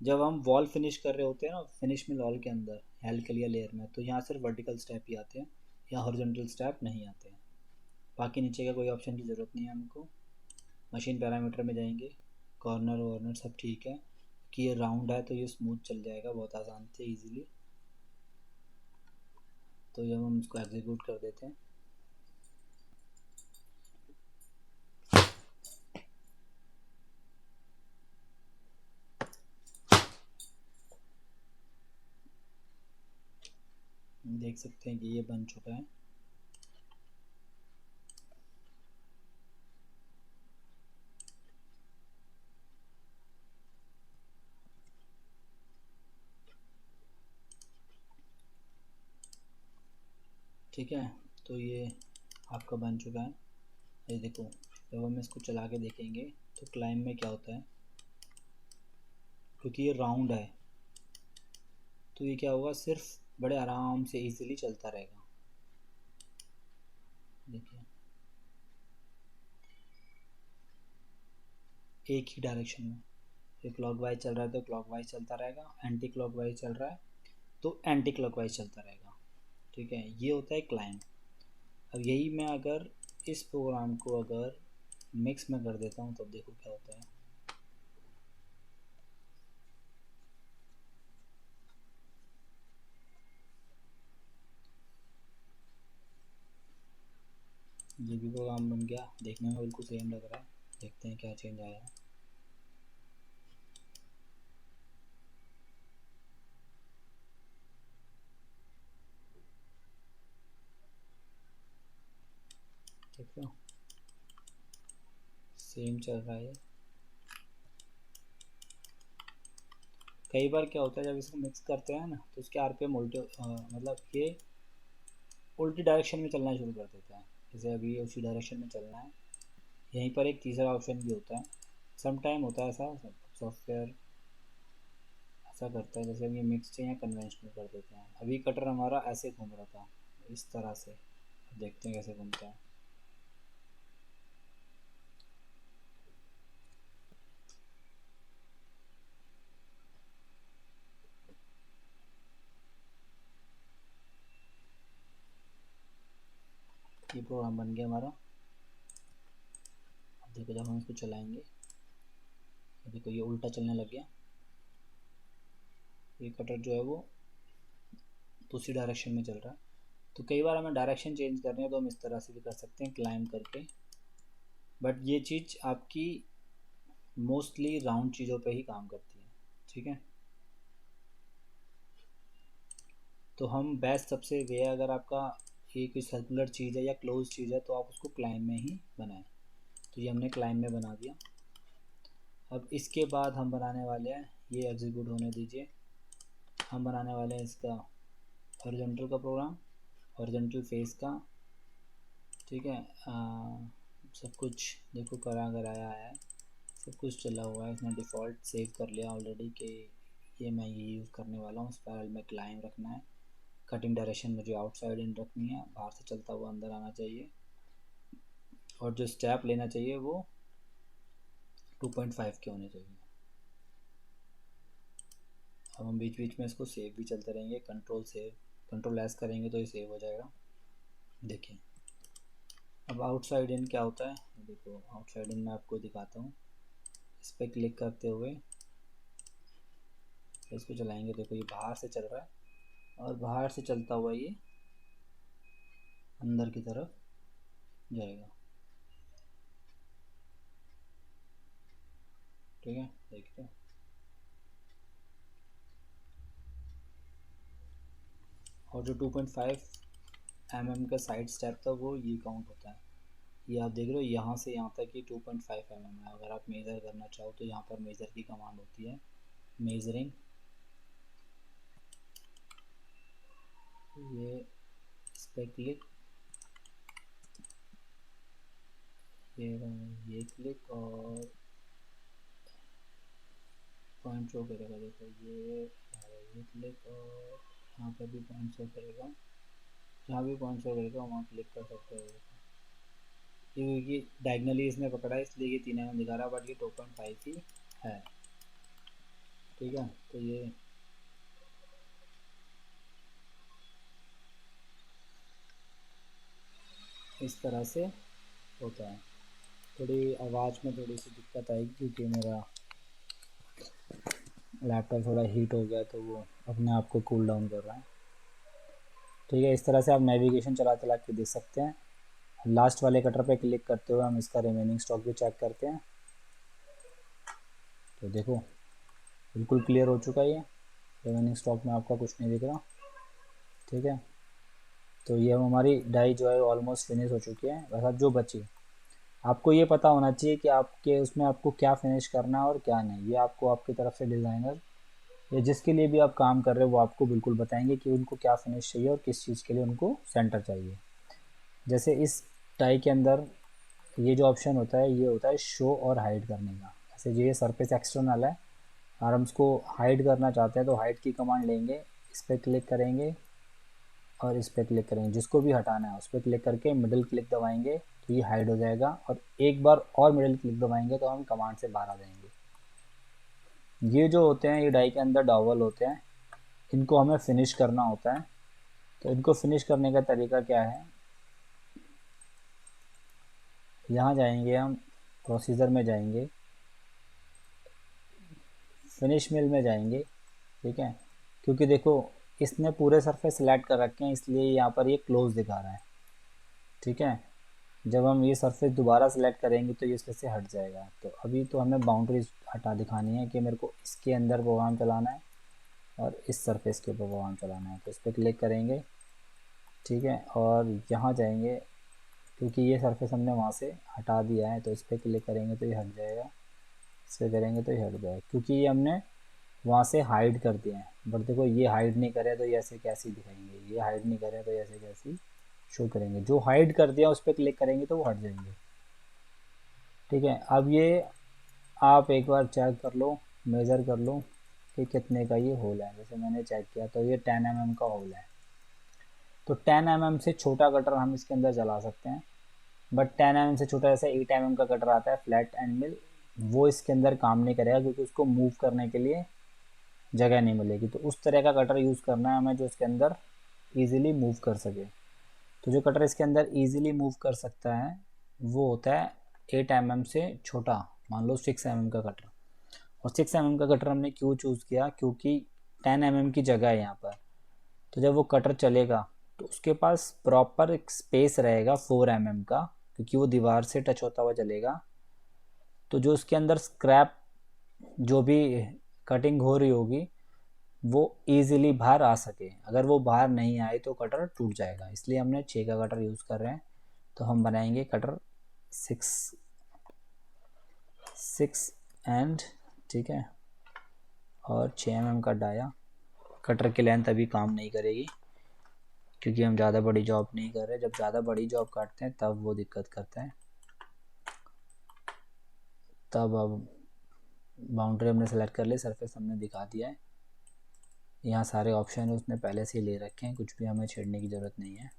जब हम वॉल फिनिश कर रहे होते हैं ना, फिनिश में वॉल के अंदर हेलिकल या लेयर में, तो यहाँ सिर्फ वर्टिकल स्टेप ही आते हैं या हॉरिजॉन्टल स्टेप नहीं आते हैं। बाकी नीचे का कोई ऑप्शन की ज़रूरत नहीं है हमको। मशीन पैरामीटर में जाएंगे, कॉर्नर वॉर्नर सब ठीक है कि ये राउंड है तो ये स्मूथ चल जाएगा बहुत आसान से इजीली। तो जब हम इसको एग्जीक्यूट कर देते हैं, देख सकते हैं कि ये बन चुका है। ठीक है, तो ये आपका बन चुका है। ये देखो, जब हम इसको चला के देखेंगे तो क्लाइम में क्या होता है, क्योंकि ये राउंड है तो ये क्या होगा, सिर्फ बड़े आराम से इजीली चलता रहेगा। देखिए, एक ही डायरेक्शन में, ये क्लॉकवाइज चल रहा है तो क्लॉकवाइज चलता रहेगा, एंटी क्लॉकवाइज चल रहा है तो एंटी क्लॉकवाइज चलता रहेगा। ठीक है, ये होता है क्लाइम। अब यही मैं अगर इस प्रोग्राम को अगर मिक्स में कर देता हूँ तब देखो क्या होता है। ये भी प्रोग्राम बन गया, देखने में बिल्कुल सेम लग रहा है। देखते हैं क्या चेंज आया है। देखो सेम चल रहा है। कई बार क्या होता है जब इसको मिक्स करते हैं ना तो इसके आरपीएम उल्टे मतलब ये उल्टी डायरेक्शन में चलना शुरू कर देता है। जैसे अभी ये उसी डायरेक्शन में चलना है। यहीं पर एक तीसरा ऑप्शन भी होता है, सम टाइम होता है ऐसा, सॉफ्टवेयर ऐसा करता है। जैसे हम ये मिक्स या कन्वेंशनल कर देते हैं। अभी कटर हमारा ऐसे घूम रहा था इस तरह से, देखते हैं कैसे घूमता है। ये प्रोग्राम बन गया हमारा। अब देखो जब हम इसको चलाएंगे, देखो ये उल्टा चलने लग गया। ये कटर जो है वो दूसरी डायरेक्शन में चल रहा है। तो कई बार हमें डायरेक्शन चेंज करनी है तो हम इस तरह से भी कर सकते हैं, क्लाइम करके। बट ये चीज़ आपकी मोस्टली राउंड चीज़ों पे ही काम करती है। ठीक है, तो हम बेस्ट सबसे वे, अगर आपका ये कोई सर्कुलर चीज़ है या क्लोज चीज़ है तो आप उसको क्लाइम में ही बनाएं। तो ये हमने क्लाइम में बना दिया। अब इसके बाद हम बनाने वाले हैं, ये एग्जीक्यूट होने दीजिए, हम बनाने वाले हैं इसका हॉरिजॉन्टल का प्रोग्राम, हॉरिजॉन्टल फेस का। ठीक है, सब कुछ देखो करा कराया है, सब कुछ चला हुआ है। इसने डिफ़ॉल्ट सेव कर लिया ऑलरेडी कि ये मैं ये यूज़ करने वाला हूँ। स्पाइरल में क्लाइम रखना है, कटिंग डायरेक्शन मुझे आउटसाइड इन रखनी है, बाहर से चलता हुआ अंदर आना चाहिए, और जो स्टेप लेना चाहिए वो 2.5 के होने चाहिए। अब हम बीच बीच में इसको सेव भी चलते रहेंगे, कंट्रोल सेव, कंट्रोल एस करेंगे तो ये सेव हो जाएगा। देखिए अब आउटसाइड इन क्या होता है, देखो आउटसाइड इन मैं आपको दिखाता हूँ। इस पर क्लिक करते हुए इसको चलाएंगे, देखो ये बाहर से चल रहा है और बाहर से चलता हुआ ये अंदर की तरफ जाएगा। ठीक है, देखते हैं। और जो 2.5 mm का साइड स्टेप था वो ये काउंट होता है, ये आप देख रहे हो यहाँ से यहाँ तक ही 2.5 mm है। अगर आप मेज़र करना चाहो तो यहाँ पर मेज़र की कमांड होती है, मेजरिंग। ये इस पर क्लिक, ये क्लिक और पॉइंट शो करेगा। देखो ये क्लिक और यहाँ पर भी पॉइंट शो करेगा, जहाँ भी पॉइंट शो करेगा वहाँ क्लिक कर सकते हो। क्योंकि डायगनली इसने पकड़ा है इसलिए ये 3 mm दिखा रहा है, बट ये 2.5 ही है। ठीक है, तो ये इस तरह से होता है। थोड़ी आवाज़ में थोड़ी सी दिक्कत आएगी क्योंकि मेरा लैपटॉप थोड़ा हीट हो गया तो वो अपने आप को कूल डाउन कर रहा है। ठीक है, इस तरह से आप नेविगेशन चला चला के देख सकते हैं। लास्ट वाले कटर पे क्लिक करते हुए हम इसका रिमेनिंग स्टॉक भी चेक करते हैं। तो देखो बिल्कुल क्लियर हो चुका है, ये रिमेनिंग स्टॉक में आपका कुछ नहीं दिख रहा। ठीक है, तो ये हमारी डाई जो है ऑलमोस्ट फिनिश हो चुकी है। बस अब जो बची, आपको ये पता होना चाहिए कि आपके उसमें आपको क्या फिनिश करना है और क्या नहीं। ये आपको आपकी तरफ से डिज़ाइनर या जिसके लिए भी आप काम कर रहे हो वो आपको बिल्कुल बताएंगे कि उनको क्या फिनिश चाहिए और किस चीज़ के लिए उनको सेंटर चाहिए। जैसे इस टाई के अंदर ये जो ऑप्शन होता है ये होता है शो और हाइड करने का। जैसे ये सरफेस एक्सटर्नल है और हम इसको हाइड करना चाहते हैं तो हाइड की कमांड लेंगे, इस पर क्लिक करेंगे और इस पर क्लिक करेंगे। जिसको भी हटाना है उस पर क्लिक करके मिडिल क्लिक दबाएंगे तो ये हाइड हो जाएगा, और एक बार और मिडिल क्लिक दबाएंगे तो हम कमांड से बाहर आ जाएंगे। ये जो होते हैं ये डाई के अंदर डॉवल होते हैं, इनको हमें फिनिश करना होता है। तो इनको फिनिश करने का तरीका क्या है, यहाँ जाएंगे हम, प्रोसीजर में जाएंगे, फिनिश मिल में जाएंगे। ठीक है, क्योंकि देखो इसने पूरे सरफेस सेलेक्ट कर रखे हैं इसलिए यहाँ पर ये क्लोज दिखा रहा है। ठीक है, जब हम ये सरफेस दोबारा सेलेक्ट करेंगे तो ये इसमें से हट जाएगा। तो अभी तो हमें बाउंड्रीज हटा दिखानी है कि मेरे को इसके अंदर प्रोग्राम चलाना है और इस सरफेस के ऊपर प्रोग्राम चलाना है। तो इस पर क्लिक करेंगे। ठीक है, और यहाँ जाएंगे, क्योंकि ये सरफेस हमने वहाँ से हटा दिया है तो इस पर क्लिक करेंगे तो ये हट जाएगा, इस पर करेंगे तो ये हट जाएगा, क्योंकि ये हमने वहाँ से हाइड कर दिया है। बट देखो ये हाइड नहीं करे तो ये ऐसे कैसे दिखाएंगे, ये हाइड नहीं करे तो ऐसे कैसे शो करेंगे। जो हाइड कर दिया उस पर क्लिक करेंगे तो वो हट जाएंगे। ठीक है, अब ये आप एक बार चेक कर लो, मेज़र कर लो कि कितने का ये होल है। जैसे मैंने चेक किया तो ये 10 mm का होल है। तो 10 mm से छोटा कटर हम इसके अंदर चला सकते हैं, बट 10 mm से छोटा जैसे 8 mm का कटर आता है फ्लैट एंड मिल, वो इसके अंदर काम नहीं करेगा क्योंकि उसको मूव करने के लिए जगह नहीं मिलेगी। तो उस तरह का कटर यूज़ करना है हमें जो इसके अंदर ईज़िली मूव कर सके। तो जो कटर इसके अंदर ईज़िली मूव कर सकता है वो होता है 8 mm से छोटा, मान लो 6 mm का कटर। और 6 mm का कटर हमने क्यों चूज़ किया, क्योंकि 10 mm की जगह है यहाँ पर। तो जब वो कटर चलेगा तो उसके पास प्रॉपर एक स्पेस रहेगा 4 mm का, क्योंकि वो दीवार से टच होता हुआ चलेगा। तो जो उसके अंदर स्क्रैप जो भी कटिंग हो रही होगी वो ईजिली बाहर आ सके। अगर वो बाहर नहीं आए तो कटर टूट जाएगा, इसलिए हमने 6 का कटर यूज़ कर रहे हैं। तो हम बनाएंगे कटर 6 एंड, ठीक है, और 6 mm का डाया। कटर की लेंथ अभी काम नहीं करेगी क्योंकि हम ज़्यादा बड़ी जॉब नहीं कर रहे। जब ज़्यादा बड़ी जॉब काटते हैं तब वो दिक्कत करता है। तब अब बाउंड्री हमने सेलेक्ट कर ली, सरफेस हमने दिखा दिया है। यहाँ सारे ऑप्शन उसने पहले से ले रखे हैं, कुछ भी हमें छेड़ने की ज़रूरत नहीं है।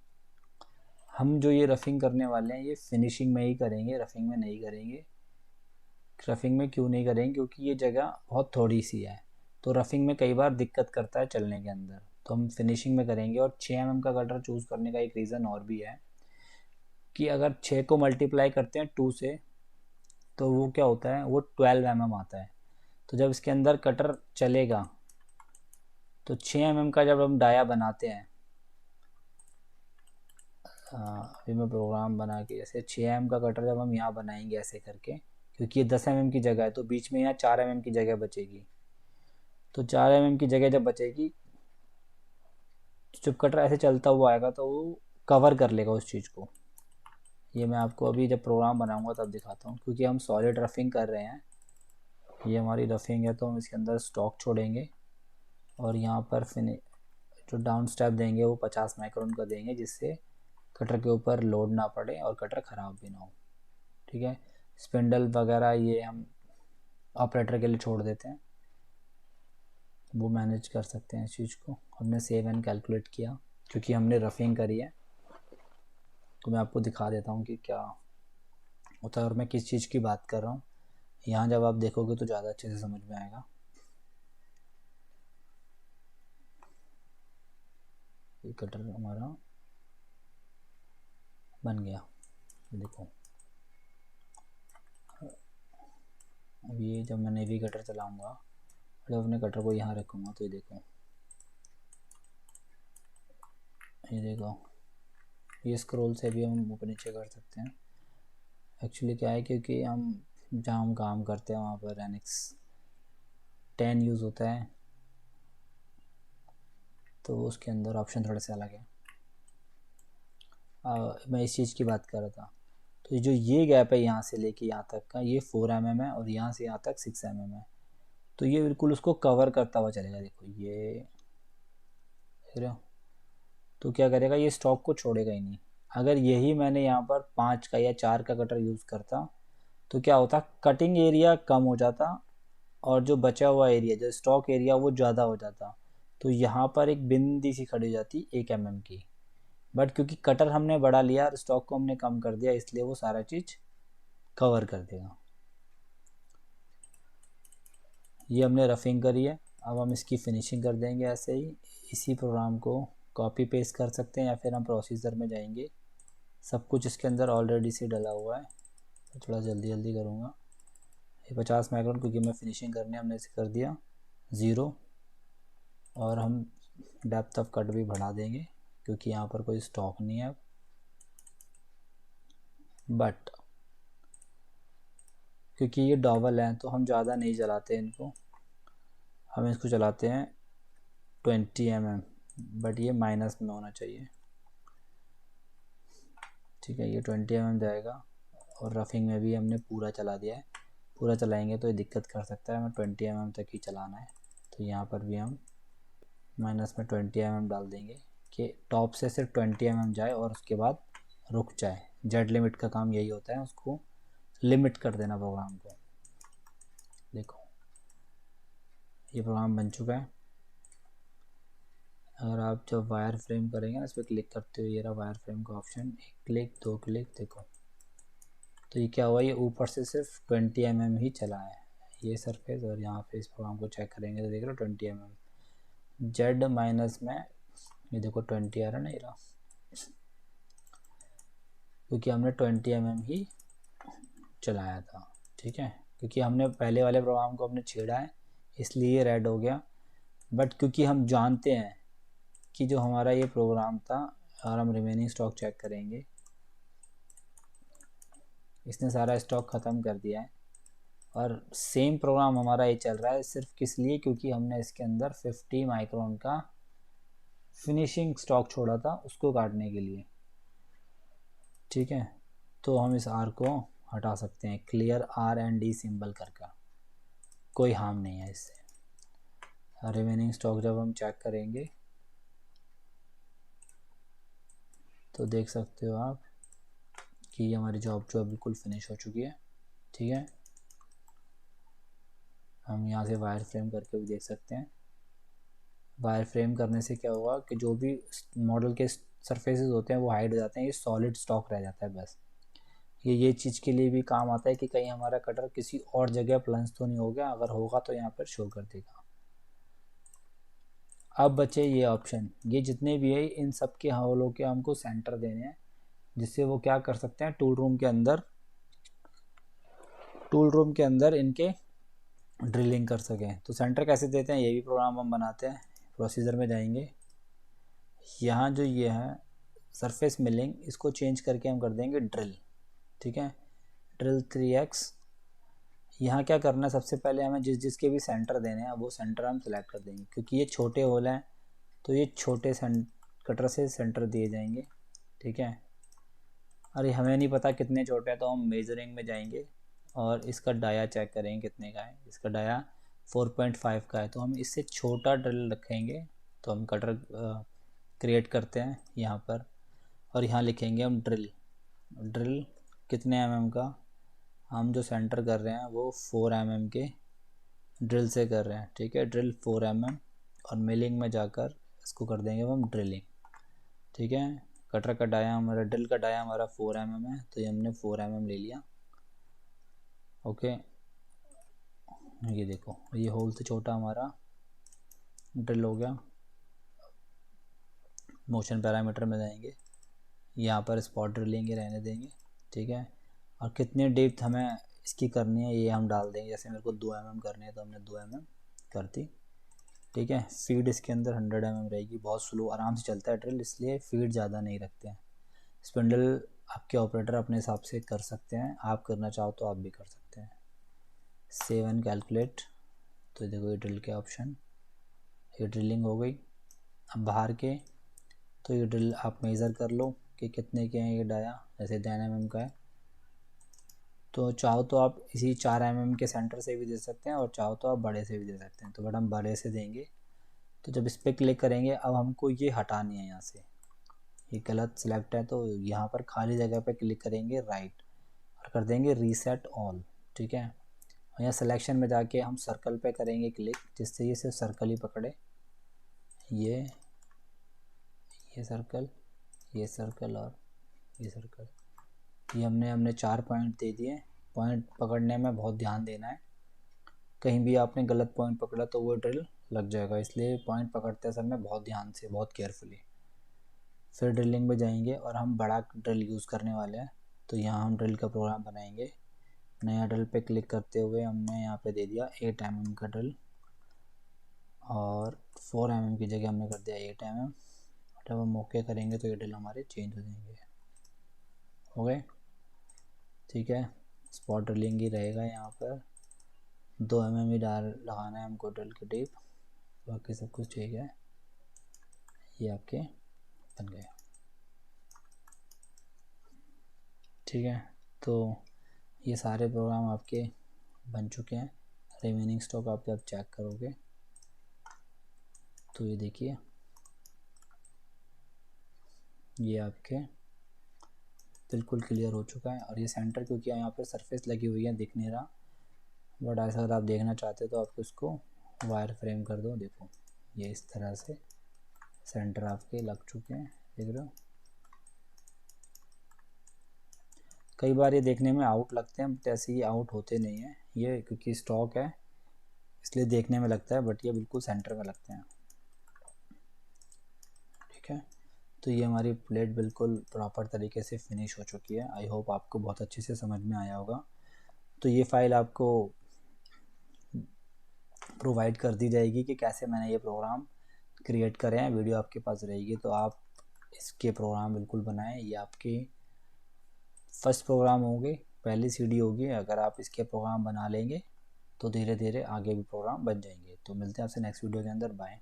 हम जो ये रफिंग करने वाले हैं ये फिनिशिंग में ही करेंगे, रफिंग में नहीं करेंगे। रफिंग में क्यों नहीं करेंगे, क्योंकि ये जगह बहुत थोड़ी सी है तो रफिंग में कई बार दिक्कत करता है चलने के अंदर। तो हम फिनिशिंग में करेंगे। और 6 mm का कटर चूज़ करने का एक रीज़न और भी है कि अगर 6 को मल्टीप्लाई करते हैं 2 से तो वो क्या होता है, वो 12 mm आता है। तो जब इसके अंदर कटर चलेगा तो 6 mm का जब हम डाया बनाते हैं, अभी मैं प्रोग्राम बना के जैसे 6 mm का कटर जब हम यहाँ बनाएंगे ऐसे करके, क्योंकि ये 10 mm की जगह है तो बीच में यहाँ 4 mm की जगह बचेगी। तो 4 mm की जगह जब बचेगी तो जब कटर ऐसे चलता हुआ आएगा तो वो कवर कर लेगा उस चीज़ को। ये मैं आपको अभी जब प्रोग्राम बनाऊंगा तब दिखाता हूँ, क्योंकि हम सॉलिड रफिंग कर रहे हैं। ये हमारी रफिंग है, तो हम इसके अंदर स्टॉक छोड़ेंगे और यहाँ पर जो डाउन स्टेप देंगे वो 50 माइक्रोन का देंगे, जिससे कटर के ऊपर लोड ना पड़े और कटर ख़राब भी ना हो। ठीक है, स्पिंडल वगैरह ये हम ऑपरेटर के लिए छोड़ देते हैं, वो मैनेज कर सकते हैं इस चीज़ को। हमने सेव एंड कैलकुलेट किया क्योंकि हमने रफिंग करी है, तो मैं आपको दिखा देता हूँ कि क्या होता है और मैं किस चीज़ की बात कर रहा हूँ। यहाँ जब आप देखोगे तो ज़्यादा अच्छे से समझ में आएगा। ये कटर हमारा बन गया, देखो। अब ये जब मैं नेवी कटर चलाऊँगा, जब अपने कटर को यहाँ रखूँगा तो ये देखो, ये देखो, ये स्क्रॉल से भी हम ऊपर नीचे कर सकते हैं। एक्चुअली क्या है, क्योंकि हम जहाँ हम काम करते हैं वहाँ पर NX 10 यूज़ होता है, तो उसके अंदर ऑप्शन थोड़े से अलग है। मैं इस चीज़ की बात कर रहा था। तो जो ये गैप है यहाँ से लेके यहाँ तक का, ये 4 mm है और यहाँ से यहाँ तक 6 mm है, तो ये बिल्कुल उसको कवर करता हुआ चलेगा। देखो ये, देख रहे हो? तो क्या करेगा, ये स्टॉक को छोड़ेगा ही नहीं। अगर यही मैंने यहाँ पर 5 का या 4 का कटर यूज़ करता तो क्या होता, कटिंग एरिया कम हो जाता और जो बचा हुआ एरिया, जो स्टॉक एरिया, वो ज़्यादा हो जाता। तो यहाँ पर एक बिंदी सी खड़ी हो जाती 1 mm की। बट क्योंकि कटर हमने बढ़ा लिया और स्टॉक को हमने कम कर दिया, इसलिए वो सारा चीज़ कवर कर देगा। ये हमने रफिंग करी है, अब हम इसकी फिनिशिंग कर देंगे ऐसे ही। इसी प्रोग्राम को कॉपी पेस्ट कर सकते हैं या फिर हम प्रोसीजर में जाएंगे। सब कुछ इसके अंदर ऑलरेडी से डला हुआ है, तो थोड़ा जल्दी जल्दी करूँगा। ये 50 माइक्रोन, क्योंकि मैं फिनिशिंग करने हमने इसे कर दिया 0, और हम डेप्थ ऑफ कट भी बढ़ा देंगे क्योंकि यहाँ पर कोई स्टॉक नहीं है। बट क्योंकि ये डॉबल है तो हम ज़्यादा नहीं चलाते इनको, हम इसको चलाते हैं 20 mm, बट ये माइनस में होना चाहिए। ठीक है, ये 20 mm जाएगा और रफिंग में भी हमने पूरा चला दिया है। पूरा चलाएंगे तो ये दिक्कत कर सकता है, हमें 20 mm तक ही चलाना है। तो यहाँ पर भी हम माइनस में 20 mm डाल देंगे कि टॉप से सिर्फ 20 mm जाए और उसके बाद रुक जाए। जेड लिमिट का काम यही होता है, उसको लिमिट कर देना प्रोग्राम को। देखो ये प्रोग्राम बन चुका है। अगर आप जब वायर फ्रेम करेंगे ना, इस पर क्लिक करते हुए ये रहा वायर फ्रेम का ऑप्शन, 1 क्लिक 2 क्लिक, देखो तो ये क्या हुआ, ये ऊपर से सिर्फ 20 mm ही चला है ये सरफेस। और यहाँ पे इस प्रोग्राम को चेक करेंगे तो देख लो 20 mm जेड माइनस में, ये देखो 20 आ रहा नहीं रहा, क्योंकि हमने 20 mm ही चलाया था। ठीक है, क्योंकि हमने पहले वाले प्रोग्राम को हमने छेड़ा है इसलिए रेड हो गया। बट क्योंकि हम जानते हैं कि जो हमारा ये प्रोग्राम था, और हम रिमेनिंग स्टॉक चेक करेंगे, इसने सारा स्टॉक ख़त्म कर दिया है। और सेम प्रोग्राम हमारा ये चल रहा है सिर्फ किस लिए, क्योंकि हमने इसके अंदर 50 माइक्रोन का फिनिशिंग स्टॉक छोड़ा था उसको काटने के लिए। ठीक है, तो हम इस आर को हटा सकते हैं क्लियर R&D सिंबल करके, कोई हार्म नहीं है इससे। रिमेनिंग स्टॉक जब हम चेक करेंगे तो देख सकते हो आप कि हमारी जॉब जो बिल्कुल फिनिश हो चुकी है। ठीक है, हम यहाँ से वायर फ्रेम करके भी देख सकते हैं। वायर फ्रेम करने से क्या होगा कि जो भी मॉडल के सरफेसेस होते हैं वो हाइड हो जाते हैं, ये सॉलिड स्टॉक रह जाता है बस। ये चीज़ के लिए भी काम आता है कि कहीं हमारा कटर किसी और जगह प्लंज तो नहीं हो गया, अगर होगा तो यहाँ पर शो कर देगा। अब बचे ये ऑप्शन, ये जितने भी है इन सब के होलों के हमको सेंटर देने हैं, जिससे वो क्या कर सकते हैं, टूल रूम के अंदर इनके ड्रिलिंग कर सकें। तो सेंटर कैसे देते हैं, ये भी प्रोग्राम हम बनाते हैं। प्रोसीजर में जाएंगे, यहाँ जो ये है सरफेस मिलिंग, इसको चेंज करके हम कर देंगे ड्रिल। ठीक है, ड्रिल 3x। यहाँ क्या करना है, सबसे पहले हमें जिसके भी सेंटर देने हैं वो सेंटर हम सिलेक्ट कर देंगे, क्योंकि ये छोटे होल हैं तो ये छोटे कटर से सेंटर दिए जाएंगे। ठीक है, अरे हमें नहीं पता कितने छोटे हैं, तो हम मेजरिंग में जाएंगे और इसका डाया चेक करेंगे कितने का है। इसका डाया 4.5 का है, तो हम इससे छोटा ड्रिल रखेंगे। तो हम कटर क्रिएट करते हैं यहाँ पर, और यहाँ लिखेंगे हम ड्रिल। ड्रिल कितने mm का, हम जो सेंटर कर रहे हैं वो 4 mm के ड्रिल से कर रहे हैं, ठीक है। ड्रिल 4 mm, और मिलिंग में जाकर इसको कर देंगे हम ड्रिलिंग, ठीक है। कटर का डाया हमारा, ड्रिल का डाया हमारा 4 mm है, तो ये हमने 4 mm ले लिया। ओके, ये देखो ये होल से छोटा हमारा ड्रिल हो गया। मोशन पैरामीटर में जाएंगे, यहाँ पर स्पॉट ड्रिलिंग रहने देंगे, ठीक है। और कितने डेप्थ हमें इसकी करनी है ये हम डाल देंगे। जैसे मेरे को 2 mm करनी है, तो हमने 2 mm कर दी, ठीक है। फीड इसके अंदर 100 mm रहेगी। बहुत स्लो आराम से चलता है ड्रिल, इसलिए फीड ज़्यादा नहीं रखते हैं। स्पिंडल आपके ऑपरेटर अपने हिसाब से कर सकते हैं, आप करना चाहो तो आप भी कर सकते हैं। सेव एंड कैलकुलेट, तो देखो ये ड्रिल के ऑप्शन, ये ड्रिलिंग हो गई। अब बाहर के, तो ये ड्रिल आप मेज़र कर लो कि कितने के हैं ये डाया। जैसे 10 mm का है, तो चाहो तो आप इसी 4 mm के सेंटर से भी दे सकते हैं, और चाहो तो आप बड़े से भी दे सकते हैं। तो बट हम बड़े से देंगे। तो जब इस पर क्लिक करेंगे, अब हमको ये हटानी है यहाँ से, ये गलत सिलेक्ट है, तो यहाँ पर खाली जगह पे क्लिक करेंगे राइट, और कर देंगे रीसेट ऑल, ठीक है। और यहाँ सिलेक्शन में जाके हम सर्कल पे करेंगे क्लिक, जिससे ये सिर्फ सर्कल ही पकड़े। ये सर्कल, ये सर्कल और ये सर्कल, ये हमने 4 पॉइंट दे दिए। पॉइंट पकड़ने में बहुत ध्यान देना है, कहीं भी आपने गलत पॉइंट पकड़ा तो वो ड्रिल लग जाएगा, इसलिए पॉइंट पकड़ते समय बहुत ध्यान से, बहुत केयरफुली। फिर ड्रिलिंग में जाएंगे और हम बड़ा ड्रिल यूज़ करने वाले हैं, तो यहाँ हम ड्रिल का प्रोग्राम बनाएंगे। नया ड्रिल पे क्लिक करते हुए हमने यहाँ पे दे दिया 8 mm का ड्रिल, और 4 mm की जगह हमने कर दिया 8 mm। जब हम ओके करेंगे तो ये ड्रिल हमारे चेंज हो जाएंगे, हो गए, ठीक है। स्पॉट ड्रिलिंग ही रहेगा यहाँ पर, 2 mm ही लगाना है हमको ड्रिल की टिप, बाकी सब कुछ ठीक है। ये आपके बन गए, ठीक है। तो ये सारे प्रोग्राम आपके बन चुके हैं। रिमेनिंग स्टॉक आप जब चेक करोगे तो ये देखिए, ये आपके बिल्कुल क्लियर हो चुका है। और ये सेंटर, क्योंकि यहाँ पर सरफेस लगी हुई है दिख नहीं रहा, बट ऐसा अगर आप देखना चाहते हो तो आप इसको वायर फ्रेम कर दो। देखो ये इस तरह से सेंटर आपके लग चुके हैं, देख रहे हो। कई बार ये देखने में आउट लगते हैं, बट ऐसे ये आउट होते नहीं हैं, ये क्योंकि स्टॉक है इसलिए देखने में लगता है, बट ये बिल्कुल सेंटर में लगते हैं, ठीक है। तो ये हमारी प्लेट बिल्कुल प्रॉपर तरीके से फिनिश हो चुकी है। आई होप आपको बहुत अच्छे से समझ में आया होगा। तो ये फाइल आपको प्रोवाइड कर दी जाएगी कि कैसे मैंने ये प्रोग्राम क्रिएट करे हैं, वीडियो आपके पास रहेगी, तो आप इसके प्रोग्राम बिल्कुल बनाएं। ये आपके फर्स्ट प्रोग्राम होंगे, पहली सीडी होगी। अगर आप इसके प्रोग्राम बना लेंगे तो धीरे धीरे आगे भी प्रोग्राम बन जाएंगे। तो मिलते हैं आपसे नेक्स्ट वीडियो के अंदर, बाय।